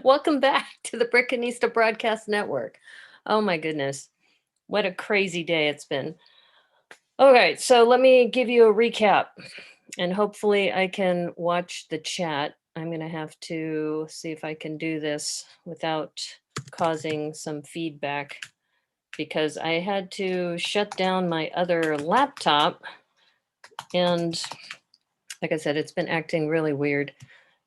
Welcome back to the Brickanista Broadcast Network. Oh my goodness, what a crazy day it's been. All right, so let me give you a recap and hopefully I can watch the chat. I'm going to have to see if I can do this without causing some feedback because I had to shut down my other laptop and like I said, it's been acting really weird.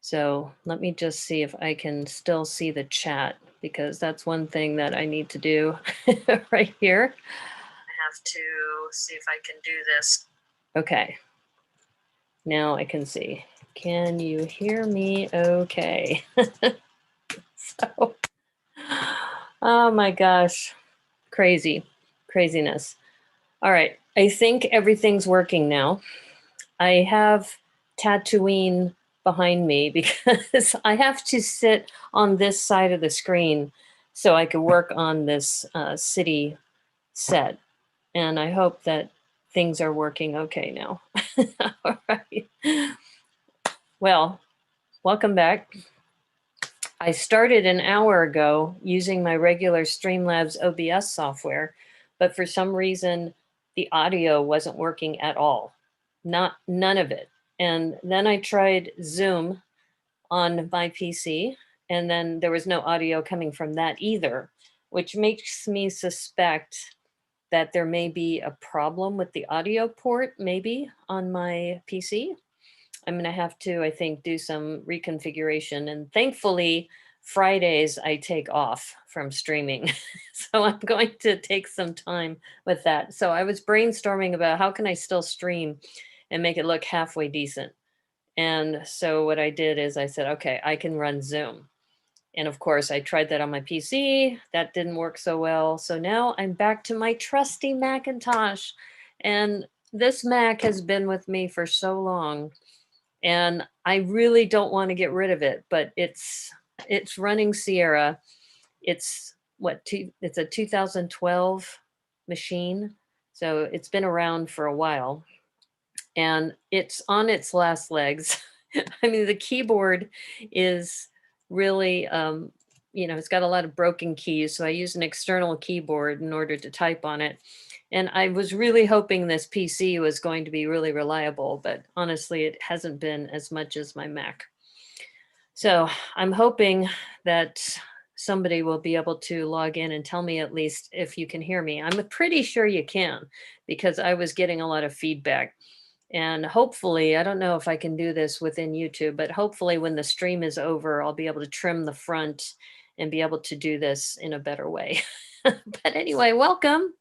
So let me just see if I can still see the chat because that's one thing that I need to do right here. I have to see if I can do this. Okay. Now I can see. Can you hear me okay? So, oh my gosh. Craziness. All right. I think everything's working now. I have Tatooine behind me because I have to sit on this side of the screen so I could work on this city set. And I hope that things are working okay now. All right. Well, welcome back. I started an hour ago using my regular Streamlabs OBS software, but for some reason, the audio wasn't working at all. None of it. And then I tried Zoom on my PC, and then there was no audio coming from that either, which makes me suspect that there may be a problem with the audio port, maybe on my PC. I'm going to have to, I think, do some reconfiguration. And thankfully, Fridays I take off from streaming. So I'm going to take some time with that. So I was brainstorming about how can I still stream and make it look halfway decent. And so what I did is I said, okay, I can run Zoom. And of course, I tried that on my PC. That didn't work so well. So now I'm back to my trusty Macintosh. And this Mac has been with me for so long. And I really don't want to get rid of it, but it's running Sierra. It's it's a 2012 machine. So it's been around for a while and it's on its last legs. I mean, the keyboard is really, it's got a lot of broken keys. So I use an external keyboard in order to type on it. And I was really hoping this PC was going to be really reliable, but honestly, it hasn't been as much as my Mac. So I'm hoping that somebody will be able to log in and tell me at least if you can hear me. I'm pretty sure you can because I was getting a lot of feedback. And hopefully, I don't know if I can do this within YouTube, but hopefully when the stream is over, I'll be able to trim the front and be able to do this in a better way. But anyway, welcome.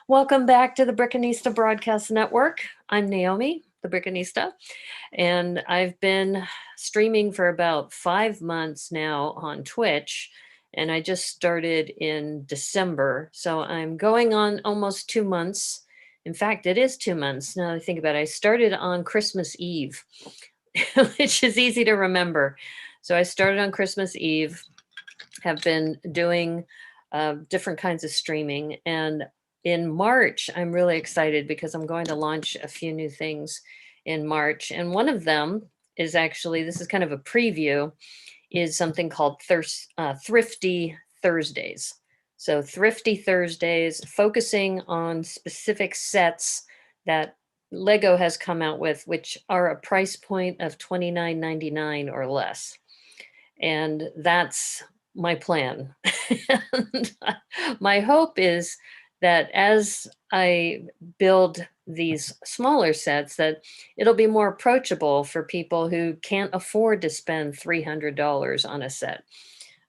Welcome back to the Brickanista Broadcast Network. I'm Naomi, the Brickanista, and I've been streaming for about 5 months now on Twitch, and I just started in December. So I'm going on almost 2 months. In fact, it is 2 months now that I think about it. I started on Christmas Eve, which is easy to remember. So I started on Christmas Eve, have been doing different kinds of streaming. And in March, I'm really excited because I'm going to launch a few new things in March. And one of them is actually, this is kind of a preview, is something called Thrifty Thursdays. So Thrifty Thursdays, focusing on specific sets that Lego has come out with, which are a price point of $29.99 or less. And that's my plan. And my hope is that as I build these smaller sets, that it'll be more approachable for people who can't afford to spend $300 on a set.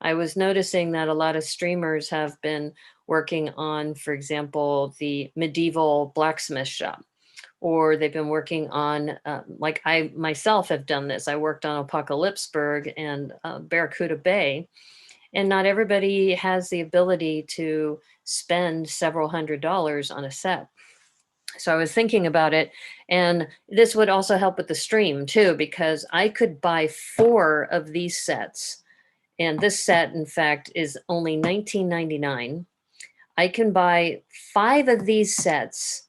I was noticing that a lot of streamers have been working on, for example, the medieval blacksmith shop, or they've been working on, like I myself have done this. I worked on Apocalypseburg and Barracuda Bay, and not everybody has the ability to spend several $100s on a set. So I was thinking about it, and this would also help with the stream too, because I could buy 4 of these sets. And this set, in fact, is only $19.99. I can buy 5 of these sets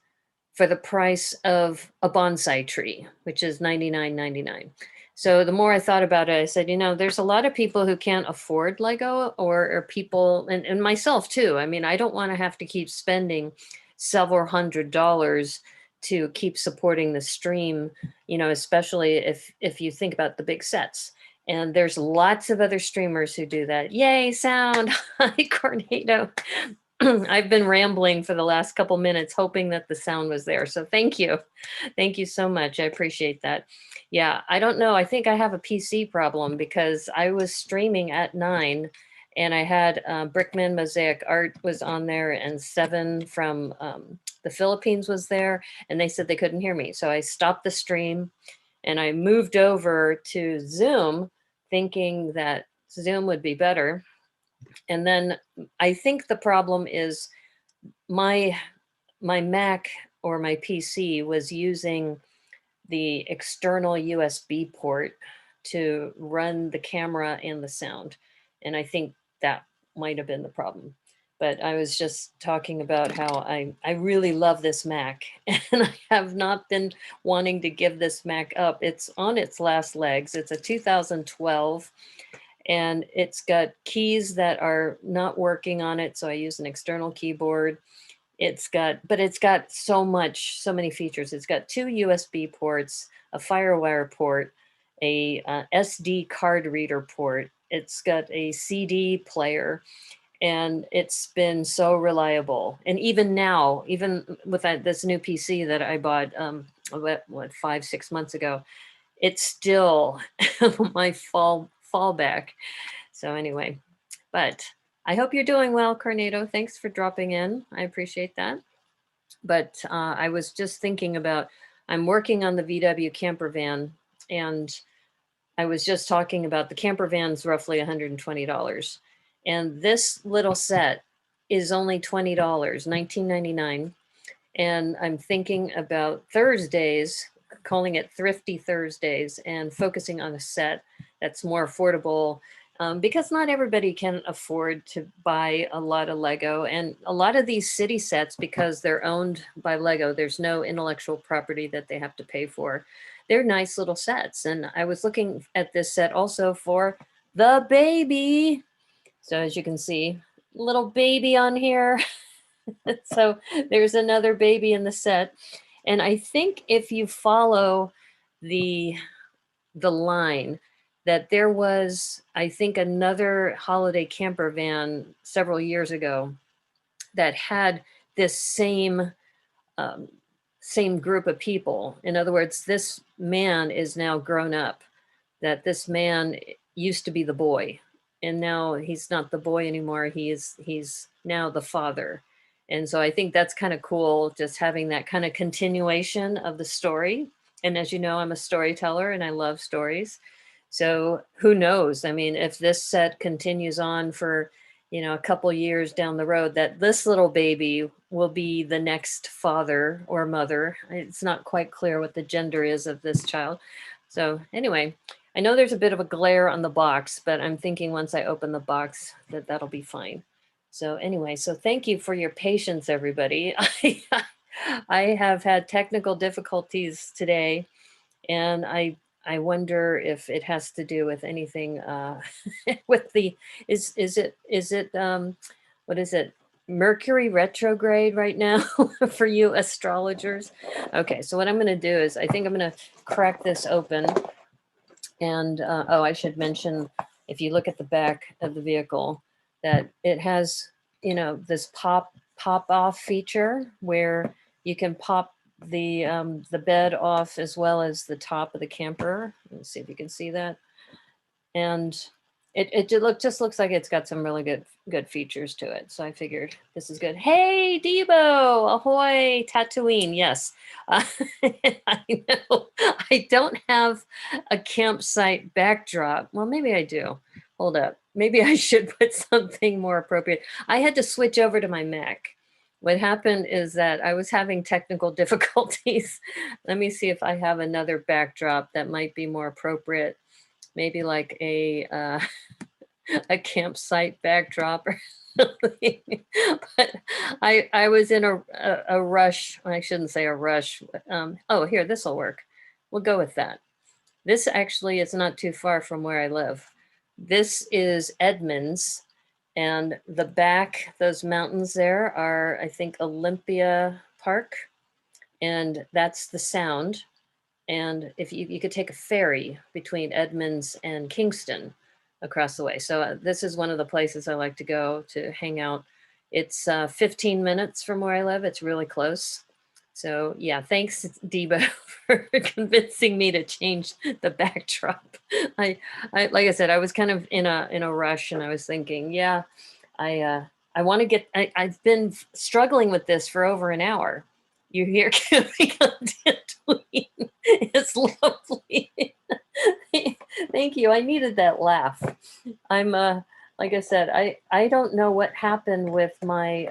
for the price of a bonsai tree, which is $99.99. So the more I thought about it, I said, you know, there's a lot of people who can't afford Lego, or people, and myself too. I mean, I don't want to have to keep spending several $100s to keep supporting the stream, you know, especially if you think about the big sets. And there's lots of other streamers who do that. Yay, sound. Hi, Cornado. I've been rambling for the last couple minutes, hoping that the sound was there. So thank you. Thank you so much. I appreciate that. Yeah, I don't know. I think I have a PC problem because I was streaming at 9 and I had Brickman Mosaic Art was on there, and Seven from the Philippines was there, and they said they couldn't hear me. So I stopped the stream and I moved over to Zoom thinking that Zoom would be better. And then I think the problem is my Mac or my PC was using the external USB port to run the camera and the sound. And I think that might have been the problem. But I was just talking about how I really love this Mac and I have not been wanting to give this Mac up. It's on its last legs. It's a 2012 and it's got keys that are not working on it. So I use an external keyboard. But it's got so many features. It's got 2 USB ports, a FireWire port, a SD card reader port. It's got a CD player, and it's been so reliable. And even now, even with this new PC that I bought, what 5-6 months ago, it's still my fallback. So anyway, but I hope you're doing well, Cornado. Thanks for dropping in. I appreciate that. But I was just thinking about, I'm working on the VW camper van, and I was just talking about the camper van's roughly $120. And this little set is only $20, $19.99. And I'm thinking about Thursdays, calling it Thrifty Thursdays, and focusing on a set that's more affordable, because not everybody can afford to buy a lot of Lego. And a lot of these city sets, because they're owned by Lego, there's no intellectual property that they have to pay for. They're nice little sets. And I was looking at this set also for the baby. So as you can see, little baby on here. So there's another baby in the set. And I think if you follow the line, that there was, I think, another holiday camper van several years ago that had this same group of people. In other words, this man is now grown up, that this man used to be the boy, and now he's not the boy anymore. He's now the father. And so I think that's kind of cool, just having that kind of continuation of the story. And as you know, I'm a storyteller and I love stories. So who knows? I mean, if this set continues on for, a couple years down the road, that this little baby will be the next father or mother. It's not quite clear what the gender is of this child. So anyway, I know there's a bit of a glare on the box, but I'm thinking once I open the box that that'll be fine. So anyway, so thank you for your patience, everybody. I have had technical difficulties today, and I wonder if it has to do with anything with the is it what is it, Mercury retrograde right now for you astrologers? Okay, so what I'm going to do is I think I'm going to crack this open, and oh, I should mention, if you look at the back of the vehicle, that it has this pop off feature where you can pop the bed off as well as the top of the camper. Let's see if you can see that. And it just looks like it's got some really good features to it. So I figured this is good. Hey, Debo, ahoy, Tatooine. Yes, I know I don't have a campsite backdrop. Well, maybe I do. Hold up. Maybe I should put something more appropriate. I had to switch over to my Mac. What happened is that I was having technical difficulties. Let me see if I have another backdrop that might be more appropriate. Maybe like a campsite backdrop or something. But I was in a rush. I shouldn't say a rush. Oh, here, this will work. We'll go with that. This actually is not too far from where I live. This is Edmonds, and the back, those mountains there are, I think, Olympia Park, and that's the Sound. And if you could take a ferry between Edmonds and Kingston across the way. So this is one of the places I like to go to hang out. It's 15 minutes from where I live. It's really close. So yeah, thanks Deba for convincing me to change the backdrop. I, like I said, I was kind of in a rush, and I was thinking, yeah, I want to get. I've been struggling with this for over an hour. You hear coming on Tatooine. It's lovely. Thank you. I needed that laugh. I'm like I said, I don't know what happened with my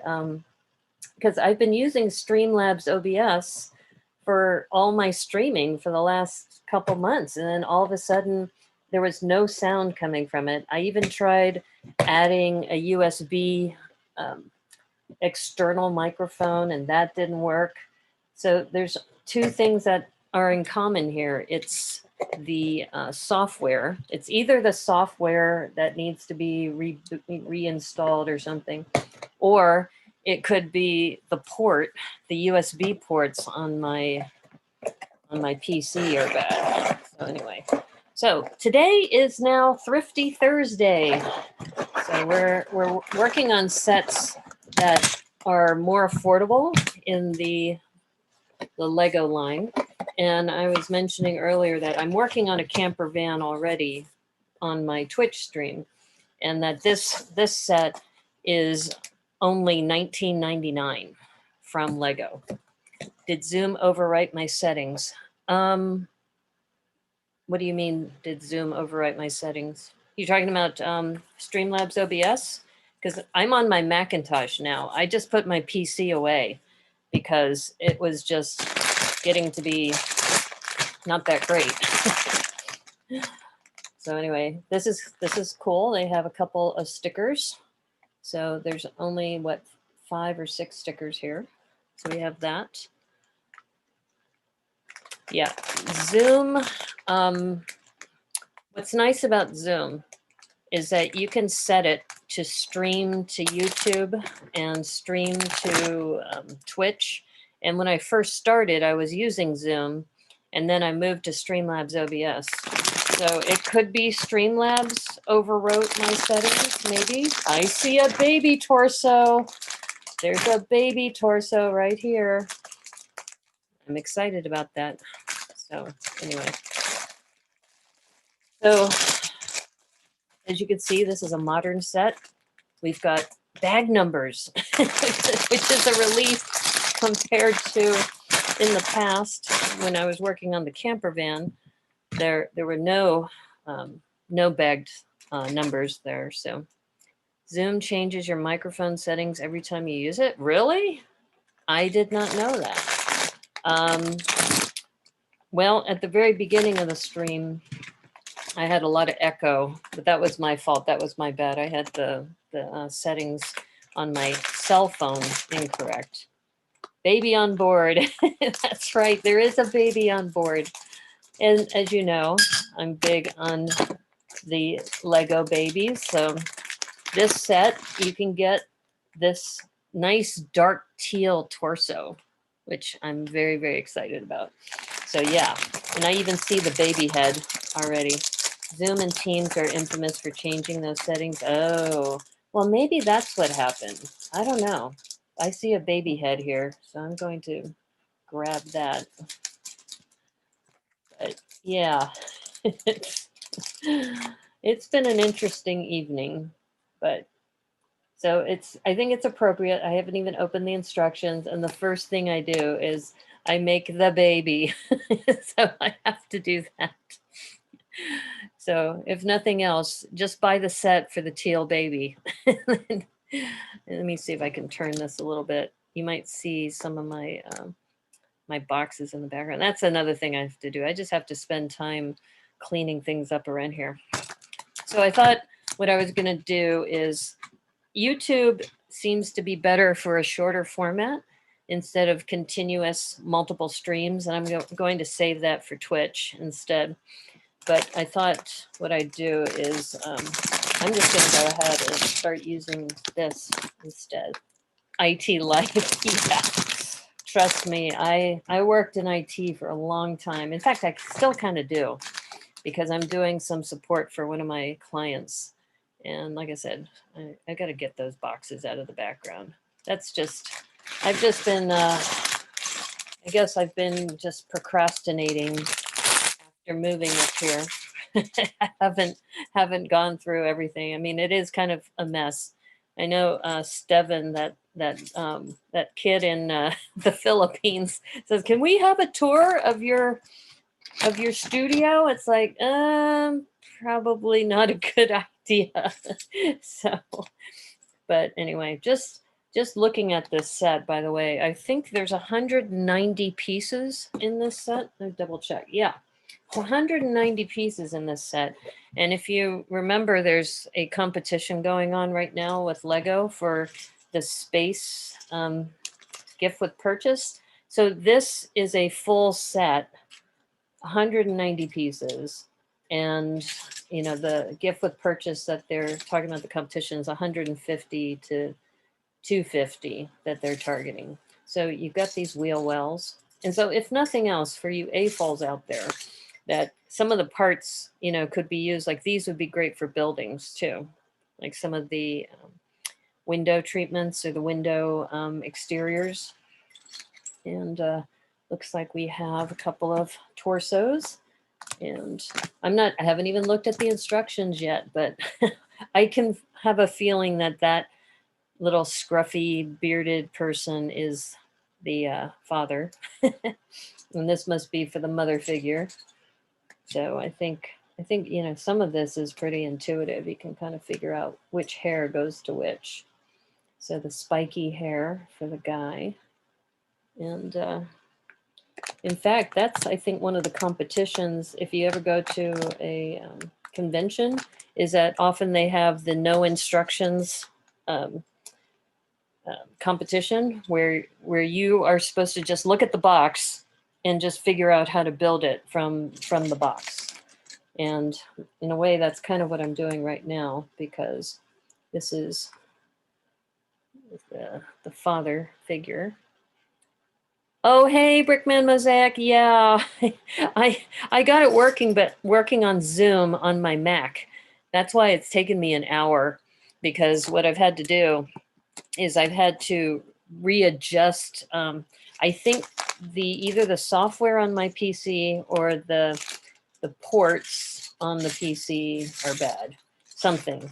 because I've been using Streamlabs OBS for all my streaming for the last couple months, and then all of a sudden there was no sound coming from it. I even tried adding a USB external microphone, and that didn't work. So there's two things that are in common here. It's the software. It's either the software that needs to be reinstalled or something, or it could be the port, the USB ports on my PC are bad. So anyway, so today is now Thrifty Thursday. So we're working on sets that are more affordable in the Lego line. And I was mentioning earlier that I'm working on a camper van already on my Twitch stream, and that this set is only $19.99 from Lego. Did Zoom overwrite my settings? What do you mean, did Zoom overwrite my settings? You talking about Streamlabs OBS? Because I'm on my Macintosh now. I just put my PC away because it was just getting to be not that great. So anyway, this is cool. They have a couple of stickers. So there's only, what, 5 or 6 stickers here. So we have that. Yeah, Zoom. What's nice about Zoom is that you can set it to stream to YouTube and stream to Twitch. And when I first started, I was using Zoom, and then I moved to Streamlabs OBS. So it could be Streamlabs overwrote my settings, maybe. I see a baby torso. There's a baby torso right here. I'm excited about that. So anyway. So as you can see, this is a modern set. We've got bag numbers, which is a relief compared to in the past when I was working on the camper van. There were no bagged numbers there. So Zoom changes your microphone settings every time you use it. Really? I did not know that. Well, at the very beginning of the stream, I had a lot of echo, but that was my fault. That was my bad. I had the settings on my cell phone incorrect. Baby on board. That's right. There is a baby on board. And as you know, I'm big on the Lego babies. So this set, you can get this nice dark teal torso, which I'm very, very excited about. So yeah, and I even see the baby head already. Zoom and Teams are infamous for changing those settings. Oh, well, maybe that's what happened. I don't know. I see a baby head here, so I'm going to grab that. But yeah, it's been an interesting evening, but so I think it's appropriate. I haven't even opened the instructions, and the first thing I do is I make the baby. So I have to do that. So if nothing else, just buy the set for the teal baby. Let me see if I can turn this a little bit. You might see some of my my boxes in the background. That's another thing I have to do. I just have to spend time cleaning things up around here. So I thought what I was going to do is YouTube seems to be better for a shorter format instead of continuous multiple streams. And I'm going to save that for Twitch instead. but I thought what I'd do is I'm just going to go ahead and start using this instead. IT life, yeah. Trust me, I worked in IT for a long time. In fact, I still kind of do, because I'm doing some support for one of my clients. And like I said, I got to get those boxes out of the background. That's just, I've just been, I guess I've been just procrastinating after moving up here. I haven't gone through everything. I mean, it is kind of a mess. I know Steven, that kid in the Philippines, says, "Can we have a tour of your studio?" It's like, probably not a good idea. So, but anyway, just looking at this set, by the way, I think there's 190 pieces in this set. Let me double check. Yeah, 190 pieces in this set. And if you remember, there's a competition going on right now with Lego for the space gift with purchase. So this is a full set, 190 pieces. And, you know, the gift with purchase that they're talking about, the competition, is 150 to 250 that they're targeting. So you've got these wheel wells. And so if nothing else, for you AFOLs out there, that some of the parts, you know, could be used, like these would be great for buildings too. Like some of the window treatments or the window exteriors. And looks like we have a couple of torsos. And I haven't even looked at the instructions yet, but I can have a feeling that little scruffy bearded person is the father. And this must be for the mother figure. So I think, you know, some of this is pretty intuitive. You can kind of figure out which hair goes to which. So the spiky hair for the guy. And in fact, that's, I think, one of the competitions, if you ever go to a convention, is that often they have the no instructions competition where you are supposed to just look at the box and just figure out how to build it from the box. And in a way, that's kind of what I'm doing right now, because this is the father figure. Oh, hey, Brickman Mosaic. Yeah, I got it working, but working on Zoom on my Mac. That's why it's taken me an hour, because what I've had to do is I've had to readjust. I think either the software on my PC or the ports on the PC are bad. Something.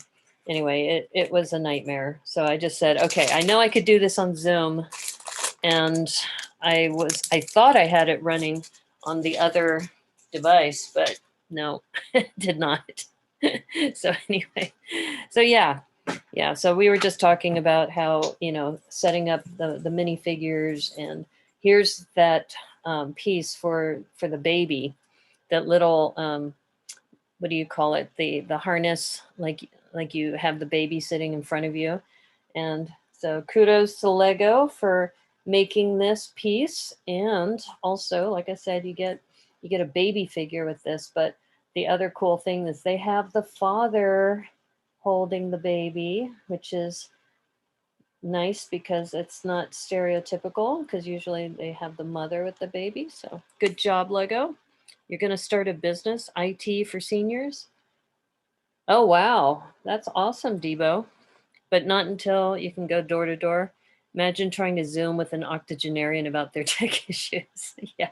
Anyway, it was a nightmare. So I just said, okay, I know I could do this on Zoom, and I thought I had it running on the other device, but no, it did not. So anyway, so yeah. So we were just talking about how, you know, setting up the minifigures, and here's that piece for the baby, that little what do you call it, the harness, like you have the baby sitting in front of you. And so kudos to Lego for making this piece. And also, like I said, you get a baby figure with this, but the other cool thing is they have the father holding the baby, which is nice because it's not stereotypical, because usually they have the mother with the baby. So good job, Lego. You're going to start a business, IT for seniors. Oh, wow. That's awesome, Debo. But not until you can go door to door. Imagine trying to Zoom with an octogenarian about their tech issues. Yeah.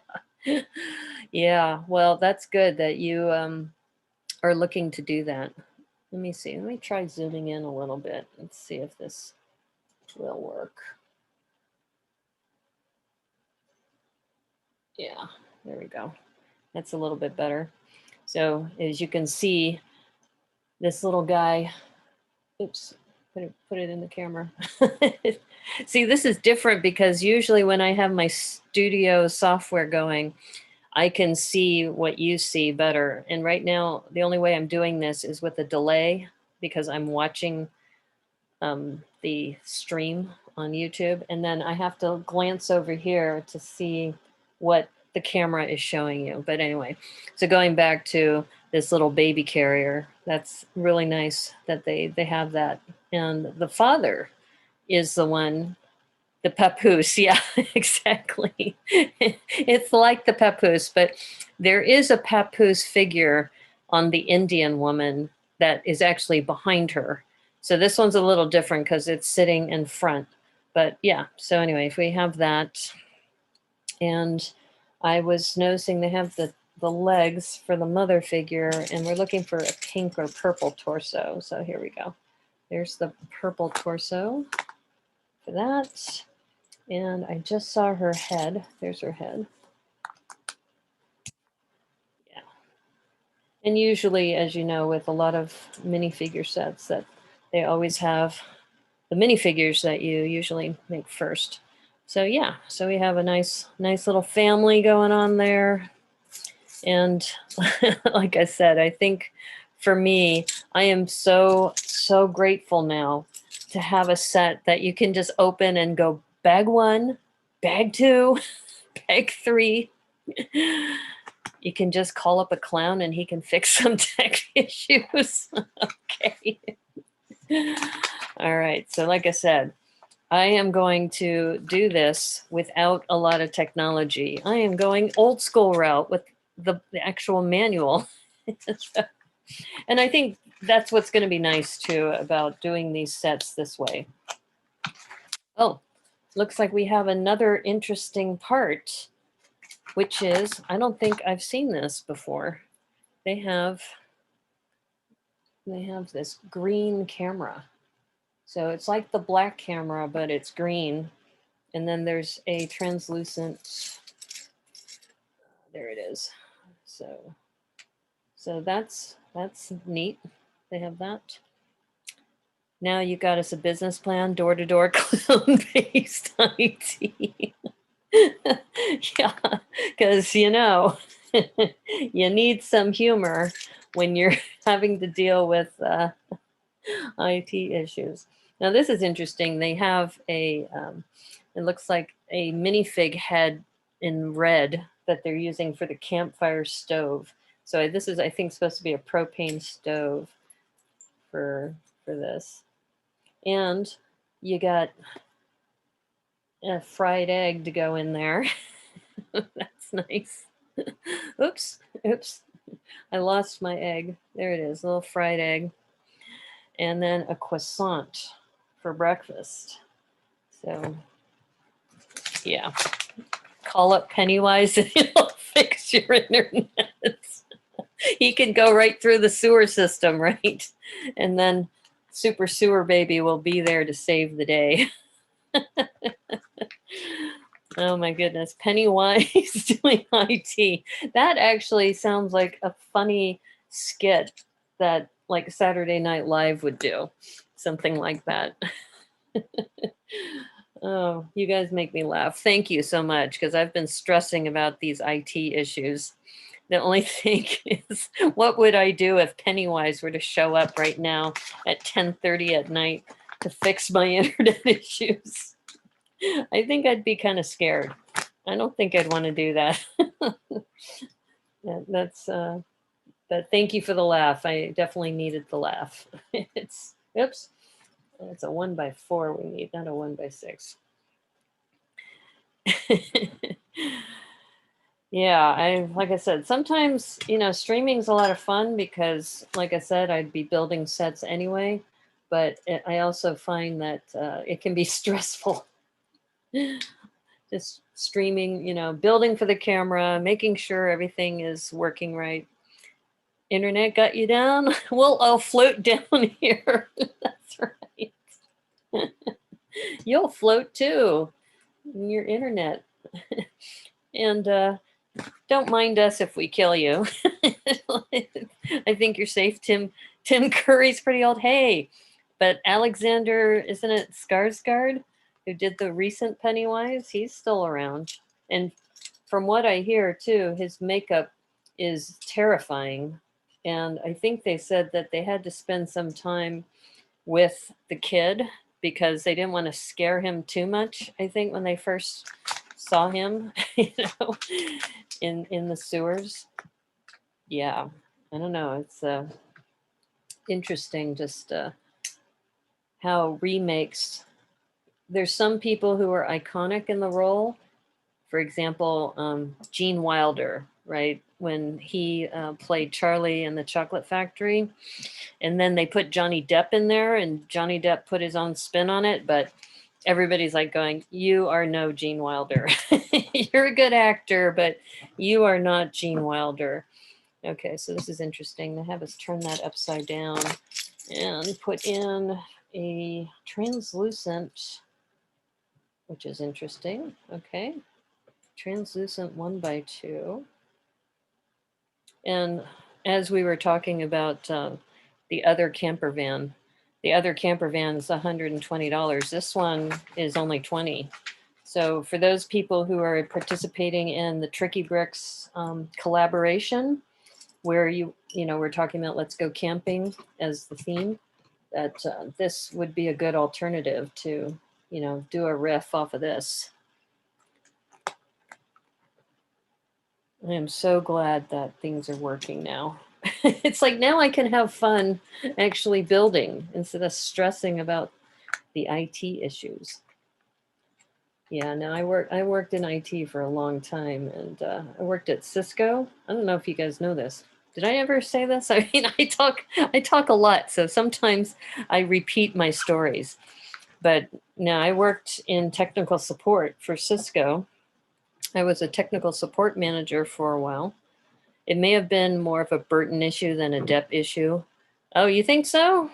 Yeah. Well, that's good that you are looking to do that. Let me see. Let me try zooming in a little bit and see if this will work. Yeah, there we go. That's a little bit better. So as you can see, this little guy, oops, put it in the camera. See, this is different because usually when I have my studio software going, I can see what you see better. And right now, the only way I'm doing this is with a delay, because I'm watching the stream on YouTube. And then I have to glance over here to see what the camera is showing you. But anyway, so going back to this little baby carrier, that's really nice that they have that. And the father is the one, the papoose. Yeah, exactly. It's like the papoose, but there is a papoose figure on the Indian woman that is actually behind her. So this one's a little different because it's sitting in front. But yeah, so anyway, if we have that, and I was noticing they have the legs for the mother figure, and we're looking for a pink or purple torso. So here we go. There's the purple torso for that. And I just saw her head. There's her head. Yeah. And usually, as you know, with a lot of minifigure sets, that they always have the minifigures that you usually make first. So yeah, so we have a nice little family going on there. And like I said, I think for me, I am so grateful now to have a set that you can just open and go bag 1, bag 2, bag 3. You can just call up a clown and he can fix some tech issues. Okay. All right. So like I said, I am going to do this without a lot of technology. I am going old school route with the actual manual. And I think that's what's going to be nice too about doing these sets this way. Oh, looks like we have another interesting part, which is, I don't think I've seen this before. They have this green camera. So it's like the black camera, but it's green. And then there's a translucent, there it is. So that's neat. They have that. Now you got us a business plan, door-to-door clone-based IT. Yeah, because you know, you need some humor when you're having to deal with IT issues. Now this is interesting. They have a, it looks like a minifig head in red that they're using for the campfire stove. So this is, I think, supposed to be a propane stove for this. And you got a fried egg to go in there. That's nice. Oops. I lost my egg. There it is, a little fried egg. And then a croissant for breakfast. So, yeah. Call up Pennywise and he'll fix your internet. He can go right through the sewer system, right? And then Super Sewer Baby will be there to save the day. Oh my goodness. Pennywise doing IT. That actually sounds like a funny skit that like Saturday Night Live would do. Something like that. Oh, you guys make me laugh. Thank you so much, because I've been stressing about these IT issues. The only thing is, what would I do if Pennywise were to show up right now at 10:30 at night to fix my internet issues? I think I'd be kind of scared. I don't think I'd want to do that. But thank you for the laugh. I definitely needed the laugh. It's, oops, it's a 1x4 we need, not a 1x6. Yeah, like I said, sometimes, streaming's a lot of fun because, like I said, I'd be building sets anyway, but I also find that it can be stressful. Just streaming, building for the camera, making sure everything is working right. Internet got you down? Well, I'll float down here. That's right. You'll float too in your internet. And don't mind us if we kill you. I think you're safe. Tim Curry's pretty old. Hey, but Alexander, isn't it Skarsgård, who did the recent Pennywise? He's still around. And from what I hear too, his makeup is terrifying. And I think they said that they had to spend some time with the kid because they didn't want to scare him too much, I think, when they first saw him, you know, in the sewers. Yeah, I don't know. It's interesting just how remakes. There's some people who are iconic in the role. For example, Gene Wilder, right? When he played Charlie in the Chocolate Factory, and then they put Johnny Depp in there, and Johnny Depp put his own spin on it, but everybody's like going, "You are no Gene Wilder. You're a good actor, but you are not Gene Wilder." Okay, so this is interesting. They have us turn that upside down and put in a translucent, which is interesting. Okay, translucent 1x2. And as we were talking about the other camper van, the other camper van is $120. This one is only $20. So for those people who are participating in the Tricky Bricks collaboration, where we're talking about let's go camping as the theme, that this would be a good alternative to, do a riff off of this. I am so glad that things are working now. It's like now I can have fun actually building instead of stressing about the IT issues. Yeah, no, I worked in IT for a long time, and I worked at Cisco. I don't know if you guys know this. Did I ever say this? I mean, I talk a lot, so sometimes I repeat my stories. But no, I worked in technical support for Cisco. I was a technical support manager for a while. It may have been more of a Burton issue than a Depp issue. Oh, you think so?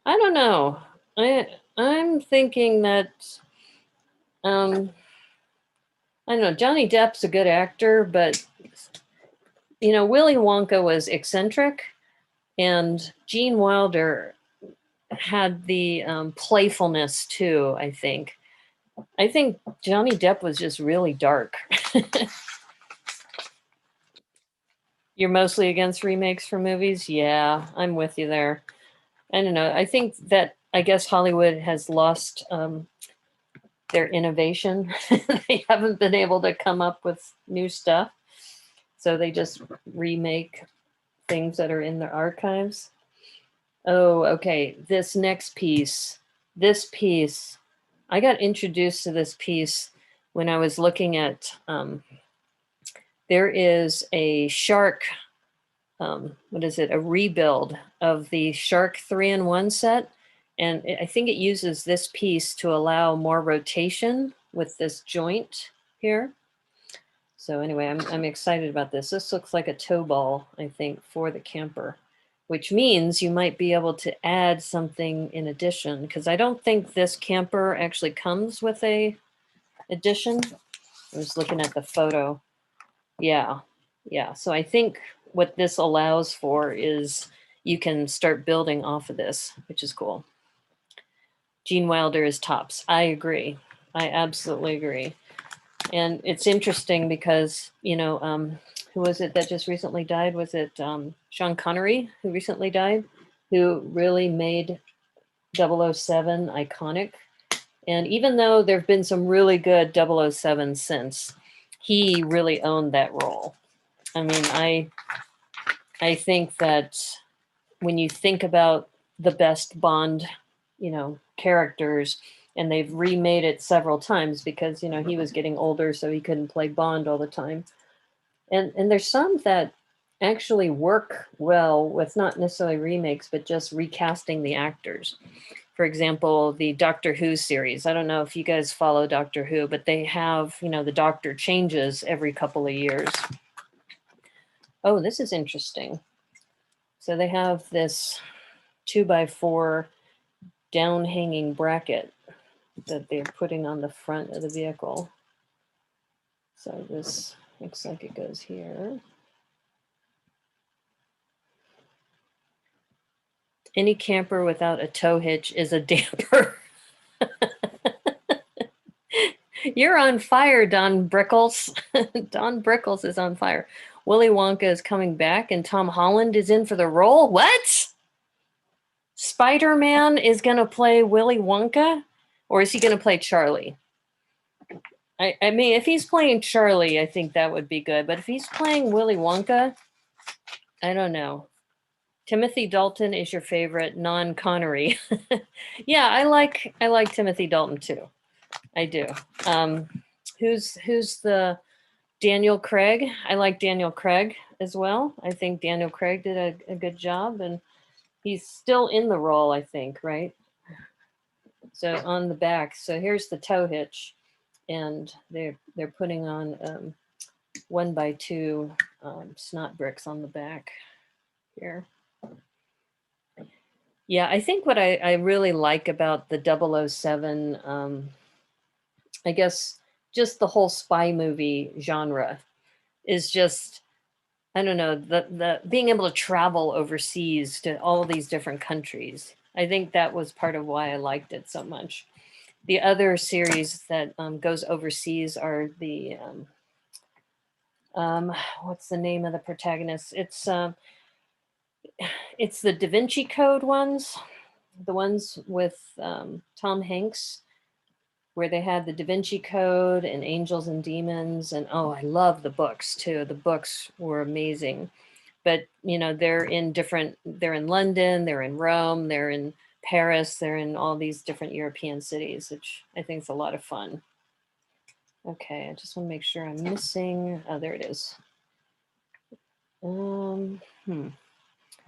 I don't know. I'm thinking that I don't know. Johnny Depp's a good actor, but Willy Wonka was eccentric, and Gene Wilder had the playfulness too. I think Johnny Depp was just really dark. You're mostly against remakes for movies? Yeah, I'm with you there. I don't know. I think that I guess Hollywood has lost their innovation. They haven't been able to come up with new stuff. So they just remake things that are in their archives. Oh, okay. This piece, I got introduced to this piece when I was looking at, there is a Shark, what is it? A rebuild of the Shark 3-in-1 set. And I think it uses this piece to allow more rotation with this joint here. So anyway, I'm excited about this. This looks like a tow ball, I think, for the camper, which means you might be able to add something in addition, because I don't think this camper actually comes with a addition. I was looking at the photo. Yeah. So I think what this allows for is you can start building off of this, which is cool. Gene Wilder is tops. I agree. I absolutely agree. And it's interesting because, who was it that just recently died? Was it Sean Connery who recently died, who really made 007 iconic? And even though there have been some really good 007 since, he really owned that role. I mean, I think that when you think about the best Bond, characters, and they've remade it several times because, he was getting older, so he couldn't play Bond all the time. And there's some that actually work well with not necessarily remakes, but just recasting the actors. For example, the Doctor Who series. I don't know if you guys follow Doctor Who, but they have, the Doctor changes every couple of years. Oh, this is interesting. So they have this 2x4 down hanging bracket that they're putting on the front of the vehicle. So this looks like it goes here. Any camper without a tow hitch is a damper. You're on fire, Don Brickles. Don Brickles is on fire. Willy Wonka is coming back and Tom Holland is in for the role? What? Spider-Man is going to play Willy Wonka? Or is he going to play Charlie? I mean, if he's playing Charlie, I think that would be good. But if he's playing Willy Wonka, I don't know. Timothy Dalton is your favorite non-Connery. Yeah, I like Timothy Dalton too. I do. Um, who's the Daniel Craig? I like Daniel Craig as well. I think Daniel Craig did a good job, and he's still in the role, I think, right? So on the back. So here's the tow hitch, and they're putting on 1x2 snot bricks on the back here. Yeah, I think what I really like about the 007, I guess just the whole spy movie genre is just, I don't know, the being able to travel overseas to all these different countries. I think that was part of why I liked it so much. The other series that goes overseas are the what's the name of the protagonist? It's the Da Vinci Code ones, the ones with Tom Hanks, where they had the Da Vinci Code and Angels and Demons, and oh, I love the books too. The books were amazing. But you know, they're in London, they're in Rome, they're in Paris, they're in all these different European cities, which I think is a lot of fun. Okay, I just want to make sure I'm missing. Oh, there it is. Hmm.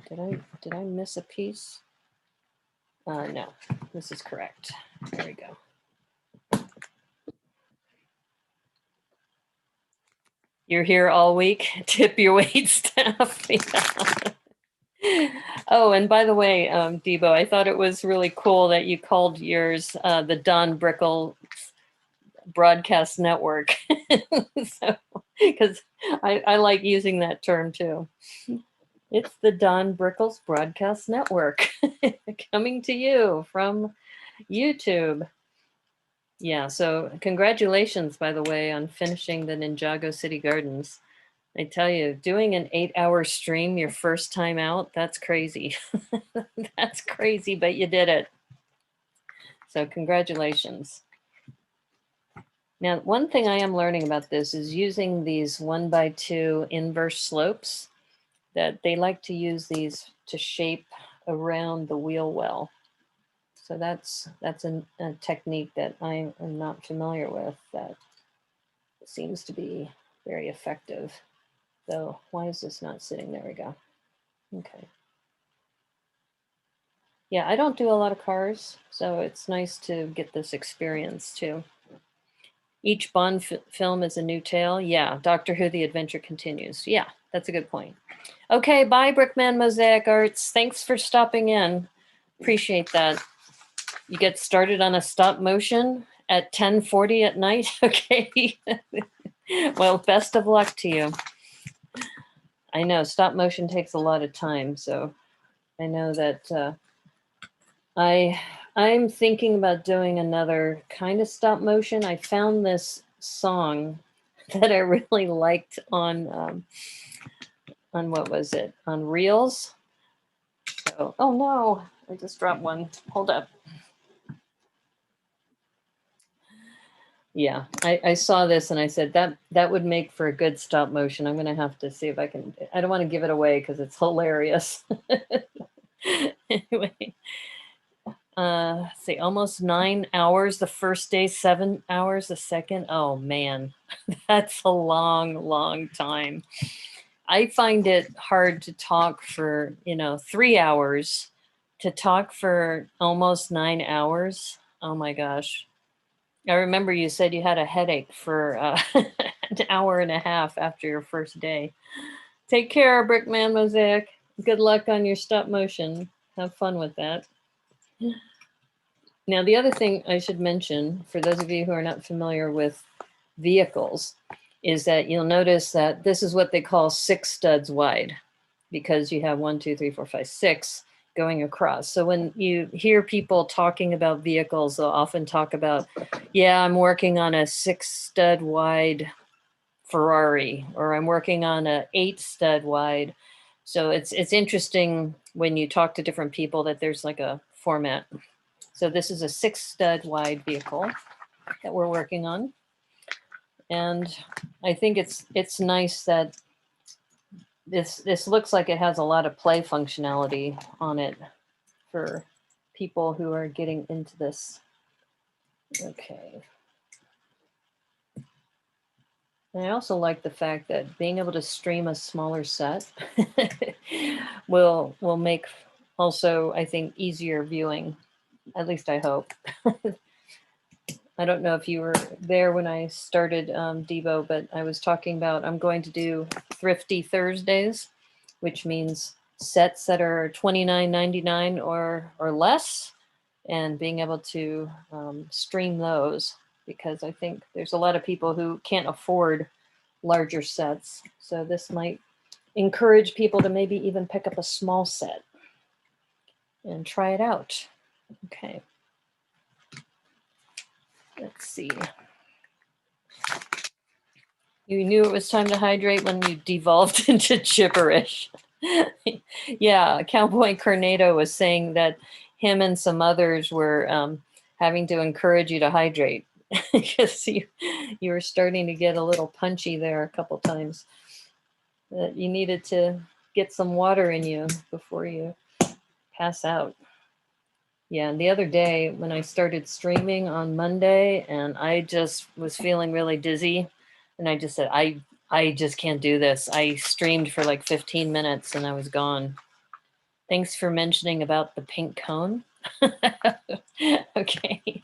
Did I miss a piece? No, this is correct. There we go. You're here all week. Tip your wait staff. Yeah. Oh, and by the way, Debo, I thought it was really cool that you called yours the Don Brickle Broadcast Network. So, because I like using that term too. It's the Don Brickles Broadcast Network coming to you from YouTube. Yeah, so congratulations, by the way, on finishing the Ninjago City Gardens. I tell you, doing an 8-hour stream your first time out, that's crazy. That's crazy, but you did it. So congratulations. Now, one thing I am learning about this is using these 1x2 inverse slopes, that they like to use these to shape around the wheel well. So that's a technique that I am not familiar with that seems to be very effective. So why is this not sitting? There we go. Okay. Yeah, I don't do a lot of cars, so it's nice to get this experience too. Each Bond film is a new tale. Yeah, Doctor Who, The Adventure Continues. Yeah, that's a good point. Okay, bye, Brickman Mosaic Arts. Thanks for stopping in. Appreciate that. You get started on a stop motion at 10:40 at night? Okay. Well, best of luck to you. I know stop motion takes a lot of time, so I know that I'm thinking about doing another kind of stop motion. I found this song that I really liked on what was it? On Reels. So, oh no, I just dropped one. Hold up. Yeah, I saw this and I said that would make for a good stop motion. I'm gonna have to see if I can. I don't want to give it away because it's hilarious. Anyway, see, almost 9 hours the first day, 7 hours the second. Oh man, that's a long time. I find it hard to talk for 3 hours, to talk for almost 9 hours. Oh my gosh. I remember you said you had a headache for an hour and a half after your first day. Take care, Brickman Mosaic. Good luck on your stop motion. Have fun with that. Now, the other thing I should mention, for those of you who are not familiar with vehicles, is that you'll notice that this is what they call 6 studs wide, because you have 1, 2, 3, 4, 5, 6 going across. So when you hear people talking about vehicles, they'll often talk about, yeah, I'm working on a 6 stud wide Ferrari, or I'm working on a 8 stud wide. So it's interesting when you talk to different people that there's like a format. So this is a 6 stud wide vehicle that we're working on. And I think it's nice that this looks like it has a lot of play functionality on it for people who are getting into this. Okay. And I also like the fact that being able to stream a smaller set will make also, I think, easier viewing. At least I hope. I don't know if you were there when I started Devo, but I was talking about I'm going to do Thrifty Thursdays, which means sets that are $29.99 or less, and being able to stream those, because I think there's a lot of people who can't afford larger sets. So this might encourage people to maybe even pick up a small set and try it out. Okay. Let's see. You knew it was time to hydrate when you devolved into gibberish. Yeah, Cowboy Cornado was saying that him and some others were having to encourage you to hydrate because you were starting to get a little punchy there a couple times. That you needed to get some water in you before you pass out. Yeah, and the other day when I started streaming on Monday and I just was feeling really dizzy, and I just said, I just can't do this. I streamed for like 15 minutes and I was gone. Thanks for mentioning about the pink cone. Okay.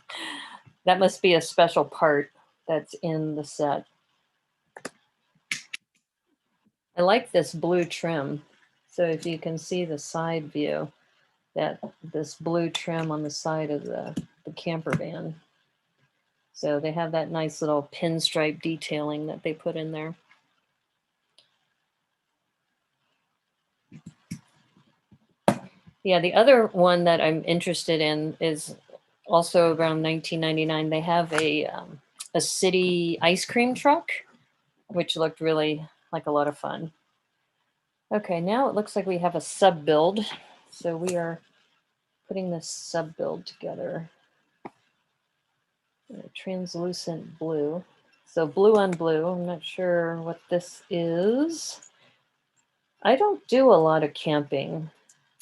That must be a special part that's in the set. I like this blue trim. So if you can see the side view, that this blue trim on the side of the camper van. So they have that nice little pinstripe detailing that they put in there. Yeah, the other one that I'm interested in is also around $19.99. They have a city ice cream truck, which looked really like a lot of fun. Okay, now it looks like we have a sub build. So we are putting this sub build together. Translucent blue. So blue on blue. I'm not sure what this is. I don't do a lot of camping.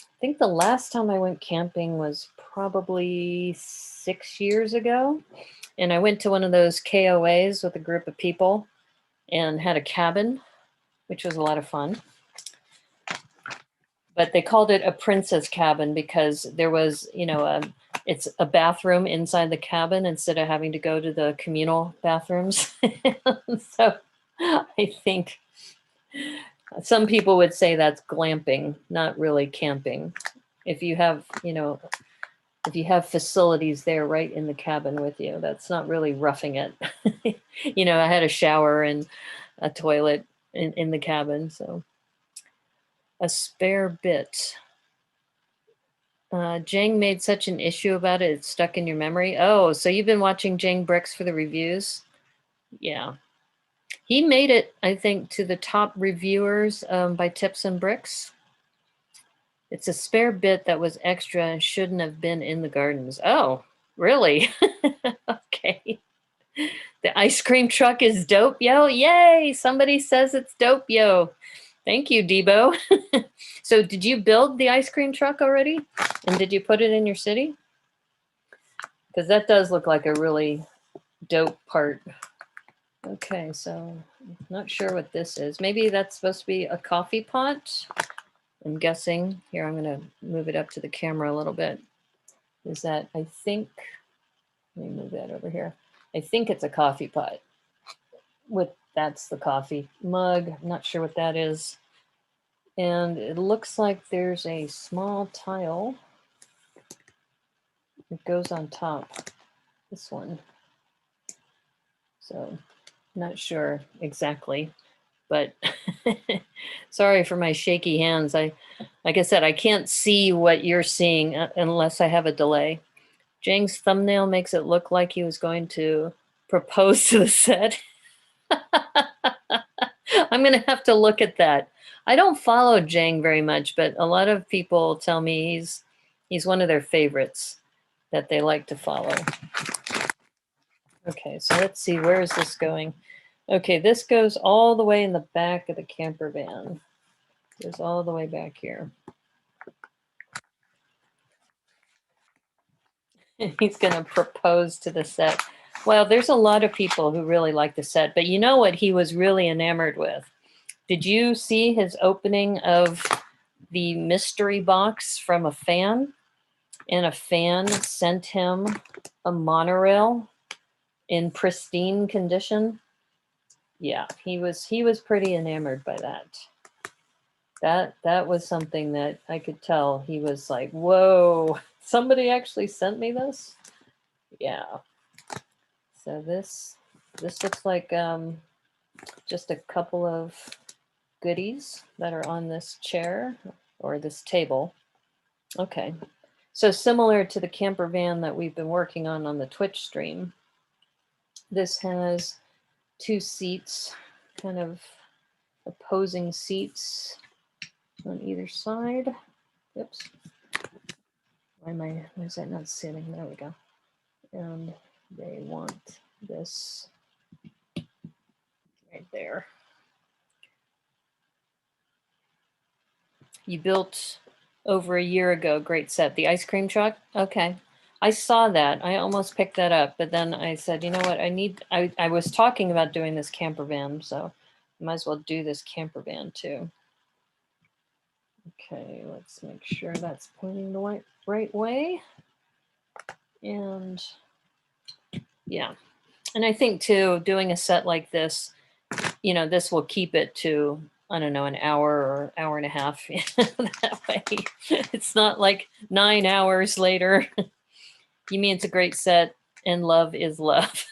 I think the last time I went camping was probably 6 years ago. And I went to one of those KOAs with a group of people and had a cabin, which was a lot of fun. But they called it a princess cabin because there was, it's a bathroom inside the cabin instead of having to go to the communal bathrooms. So I think some people would say that's glamping, not really camping. If you have, if you have facilities there right in the cabin with you, that's not really roughing it. I had a shower and a toilet in the cabin, so. A spare bit. Jang made such an issue about it, it's stuck in your memory. Oh, so you've been watching Jang Bricks for the reviews? Yeah. He made it, I think, to the top reviewers by Tips and Bricks. It's a spare bit that was extra and shouldn't have been in the gardens. Oh, really? Okay. The ice cream truck is dope, yo. Yay! Somebody says it's dope, yo. Thank you, Debo. So did you build the ice cream truck already? And did you put it in your city? Because that does look like a really dope part. Okay, so not sure what this is. Maybe that's supposed to be a coffee pot. I'm guessing. Here, I'm going to move it up to the camera a little bit. Is that, I think, let me move that over here. I think it's a coffee pot. That's the coffee mug. I'm not sure what that is. And it looks like there's a small tile. It goes on top, this one. So not sure exactly, but sorry for my shaky hands. Like I said, I can't see what you're seeing unless I have a delay. Jang's thumbnail makes it look like he was going to propose to the set. I'm going to have to look at that. I don't follow Jang very much, but a lot of people tell me he's one of their favorites that they like to follow. Okay, so let's see, where is this going? Okay, this goes all the way in the back of the camper van. Goes all the way back here. He's going to propose to the set. Well, there's a lot of people who really like the set, but you know what he was really enamored with? Did you see his opening of the mystery box from a fan? And a fan sent him a monorail in pristine condition. Yeah, he was pretty enamored by that. That was something that I could tell he was like, whoa, somebody actually sent me this. Yeah. So this looks like just a couple of goodies that are on this chair or this table. Okay. So similar to the camper van that we've been working on the Twitch stream, this has two seats, kind of opposing seats on either side. Oops. Why is that not sitting? There we go. And they want this right there. You built over a year ago, great set. The ice cream truck? Okay. I saw that. I almost picked that up, but then I said, you know what, I was talking about doing this camper van, so I might as well do this camper van too. Okay, let's make sure that's pointing the right way. And yeah, and I think too, doing a set like this, you know, this will keep it to, I don't know, an hour or hour and a half. That way it's not like 9 hours later. You mean it's a great set and love is love.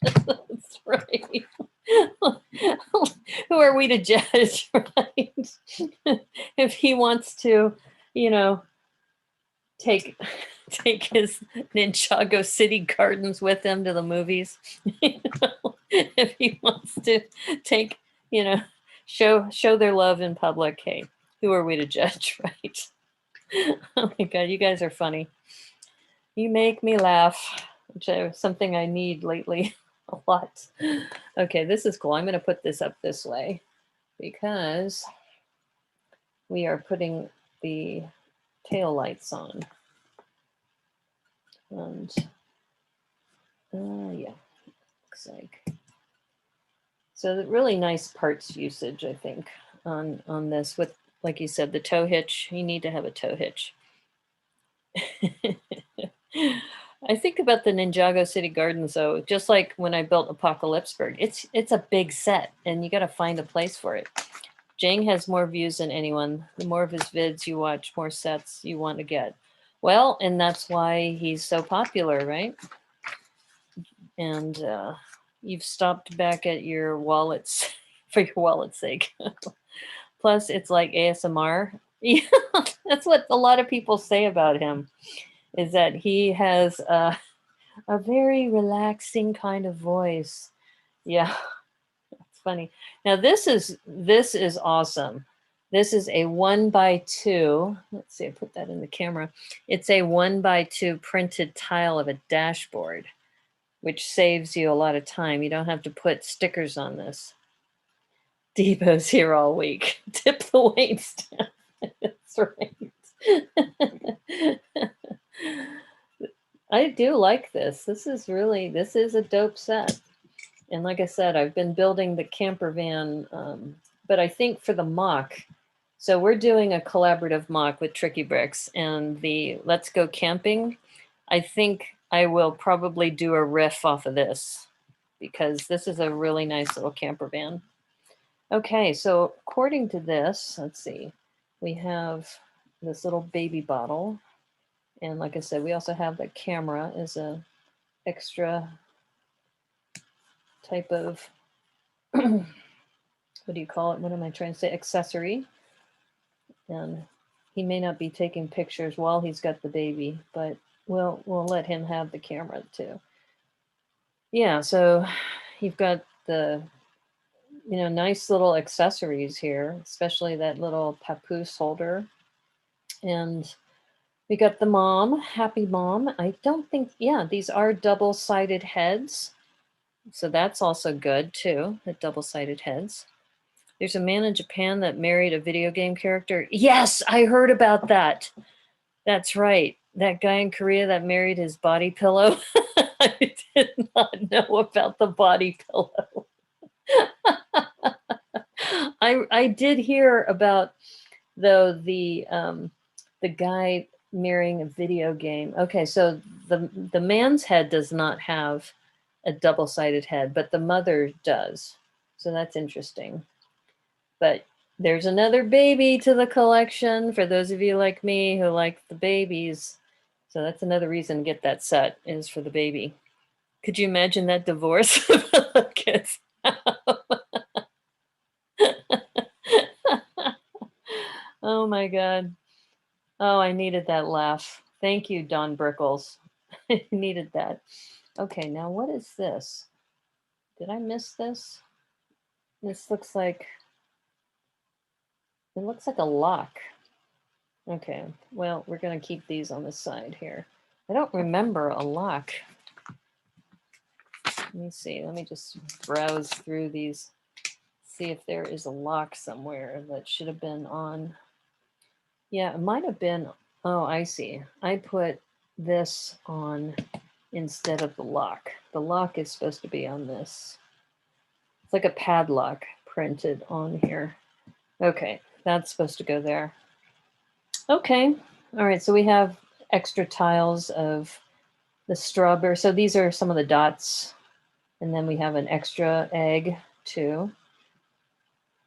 That's right. Who are we to judge, right? If he wants to, you know, take his Ninjago City Gardens with him to the movies. You know, if he wants to take, you know, show their love in public, hey, who are we to judge, right? Oh my God, you guys are funny. You make me laugh, which is something I need lately a lot. Okay, this is cool. I'm going to put this up this way because we are putting the tail lights on. And yeah, looks like. So the really nice parts usage, I think, on this with, like you said, the tow hitch. You need to have a tow hitch. I think about the Ninjago City Gardens though, just like when I built Apocalypseburg. It's a big set and you got to find a place for it. Jang has more views than anyone. The more of his vids you watch, more sets you want to get. Well, and that's why he's so popular, right? And you've stopped back at your wallets for your wallet's sake. Plus, it's like ASMR. Yeah, that's what a lot of people say about him, is that he has a very relaxing kind of voice. Yeah, it's funny. Now this is awesome. This is a 1x2. Let's see, I put that in the camera. It's a 1x2 printed tile of a dashboard, which saves you a lot of time. You don't have to put stickers on this. Debo's here all week. Tip the weights down. That's right. I do like this. This is a dope set. And like I said, I've been building the camper van, but I think for the MOC, so we're doing a collaborative MOC with Tricky Bricks and the Let's Go Camping. I think I will probably do a riff off of this because this is a really nice little camper van. Okay, so according to this, let's see, we have this little baby bottle. And like I said, we also have the camera as a extra type of, what do you call it? What am I trying to say? Accessory. And he may not be taking pictures while he's got the baby, but we'll let him have the camera too. Yeah, so you've got the, you know, nice little accessories here, especially that little papoose holder. And we got the mom, happy mom. I don't think, yeah, these are double-sided heads. So that's also good too, the double-sided heads. There's a man in Japan that married a video game character. Yes, I heard about that. That's right. That guy in Korea that married his body pillow. I did not know about the body pillow. I did hear about, though, the guy marrying a video game. Okay, so the man's head does not have a double-sided head, but the mother does. So that's interesting. But there's another baby to the collection for those of you like me who like the babies. So that's another reason to get that set, is for the baby. Could you imagine that divorce? Kids. Oh my God. Oh, I needed that laugh. Thank you, Don Brickles. I needed that. Okay, now what is this? Did I miss this? This looks like, it looks like a lock. Okay, well, we're gonna keep these on the side here. I don't remember a lock. Let me see, let me just browse through these, see if there is a lock somewhere that should have been on. Yeah, it might have been, oh, I see. I put this on instead of the lock. The lock is supposed to be on this. It's like a padlock printed on here. Okay, that's supposed to go there. Okay, all right, so we have extra tiles of the strawberry. So these are some of the dots. And then we have an extra egg too.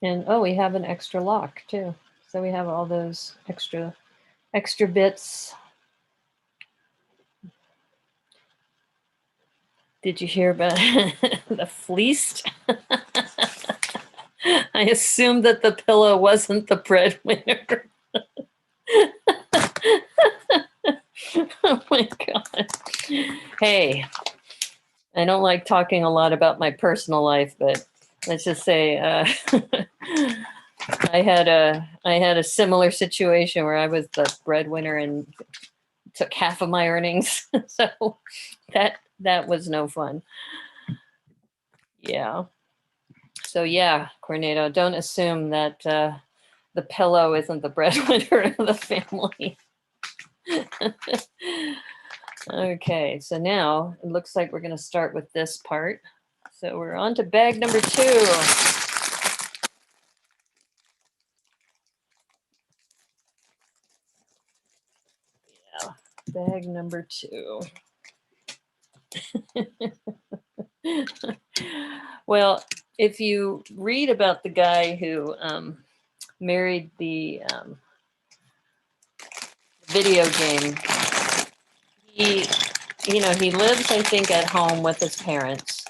And oh, we have an extra lock too. So we have all those extra bits. Did you hear about the fleeced? I assumed that the pillow wasn't the breadwinner. Oh my God. Hey, I don't like talking a lot about my personal life, but let's just say I had a similar situation where I was the breadwinner and took half of my earnings. So that was no fun. Yeah. So yeah, Cornado, don't assume that the pillow isn't the breadwinner of the family. Okay, so now it looks like we're going to start with this part. So we're on to bag number 2. Yeah, bag number 2. Well, if you read about the guy who married the video game, he lives, I think, at home with his parents.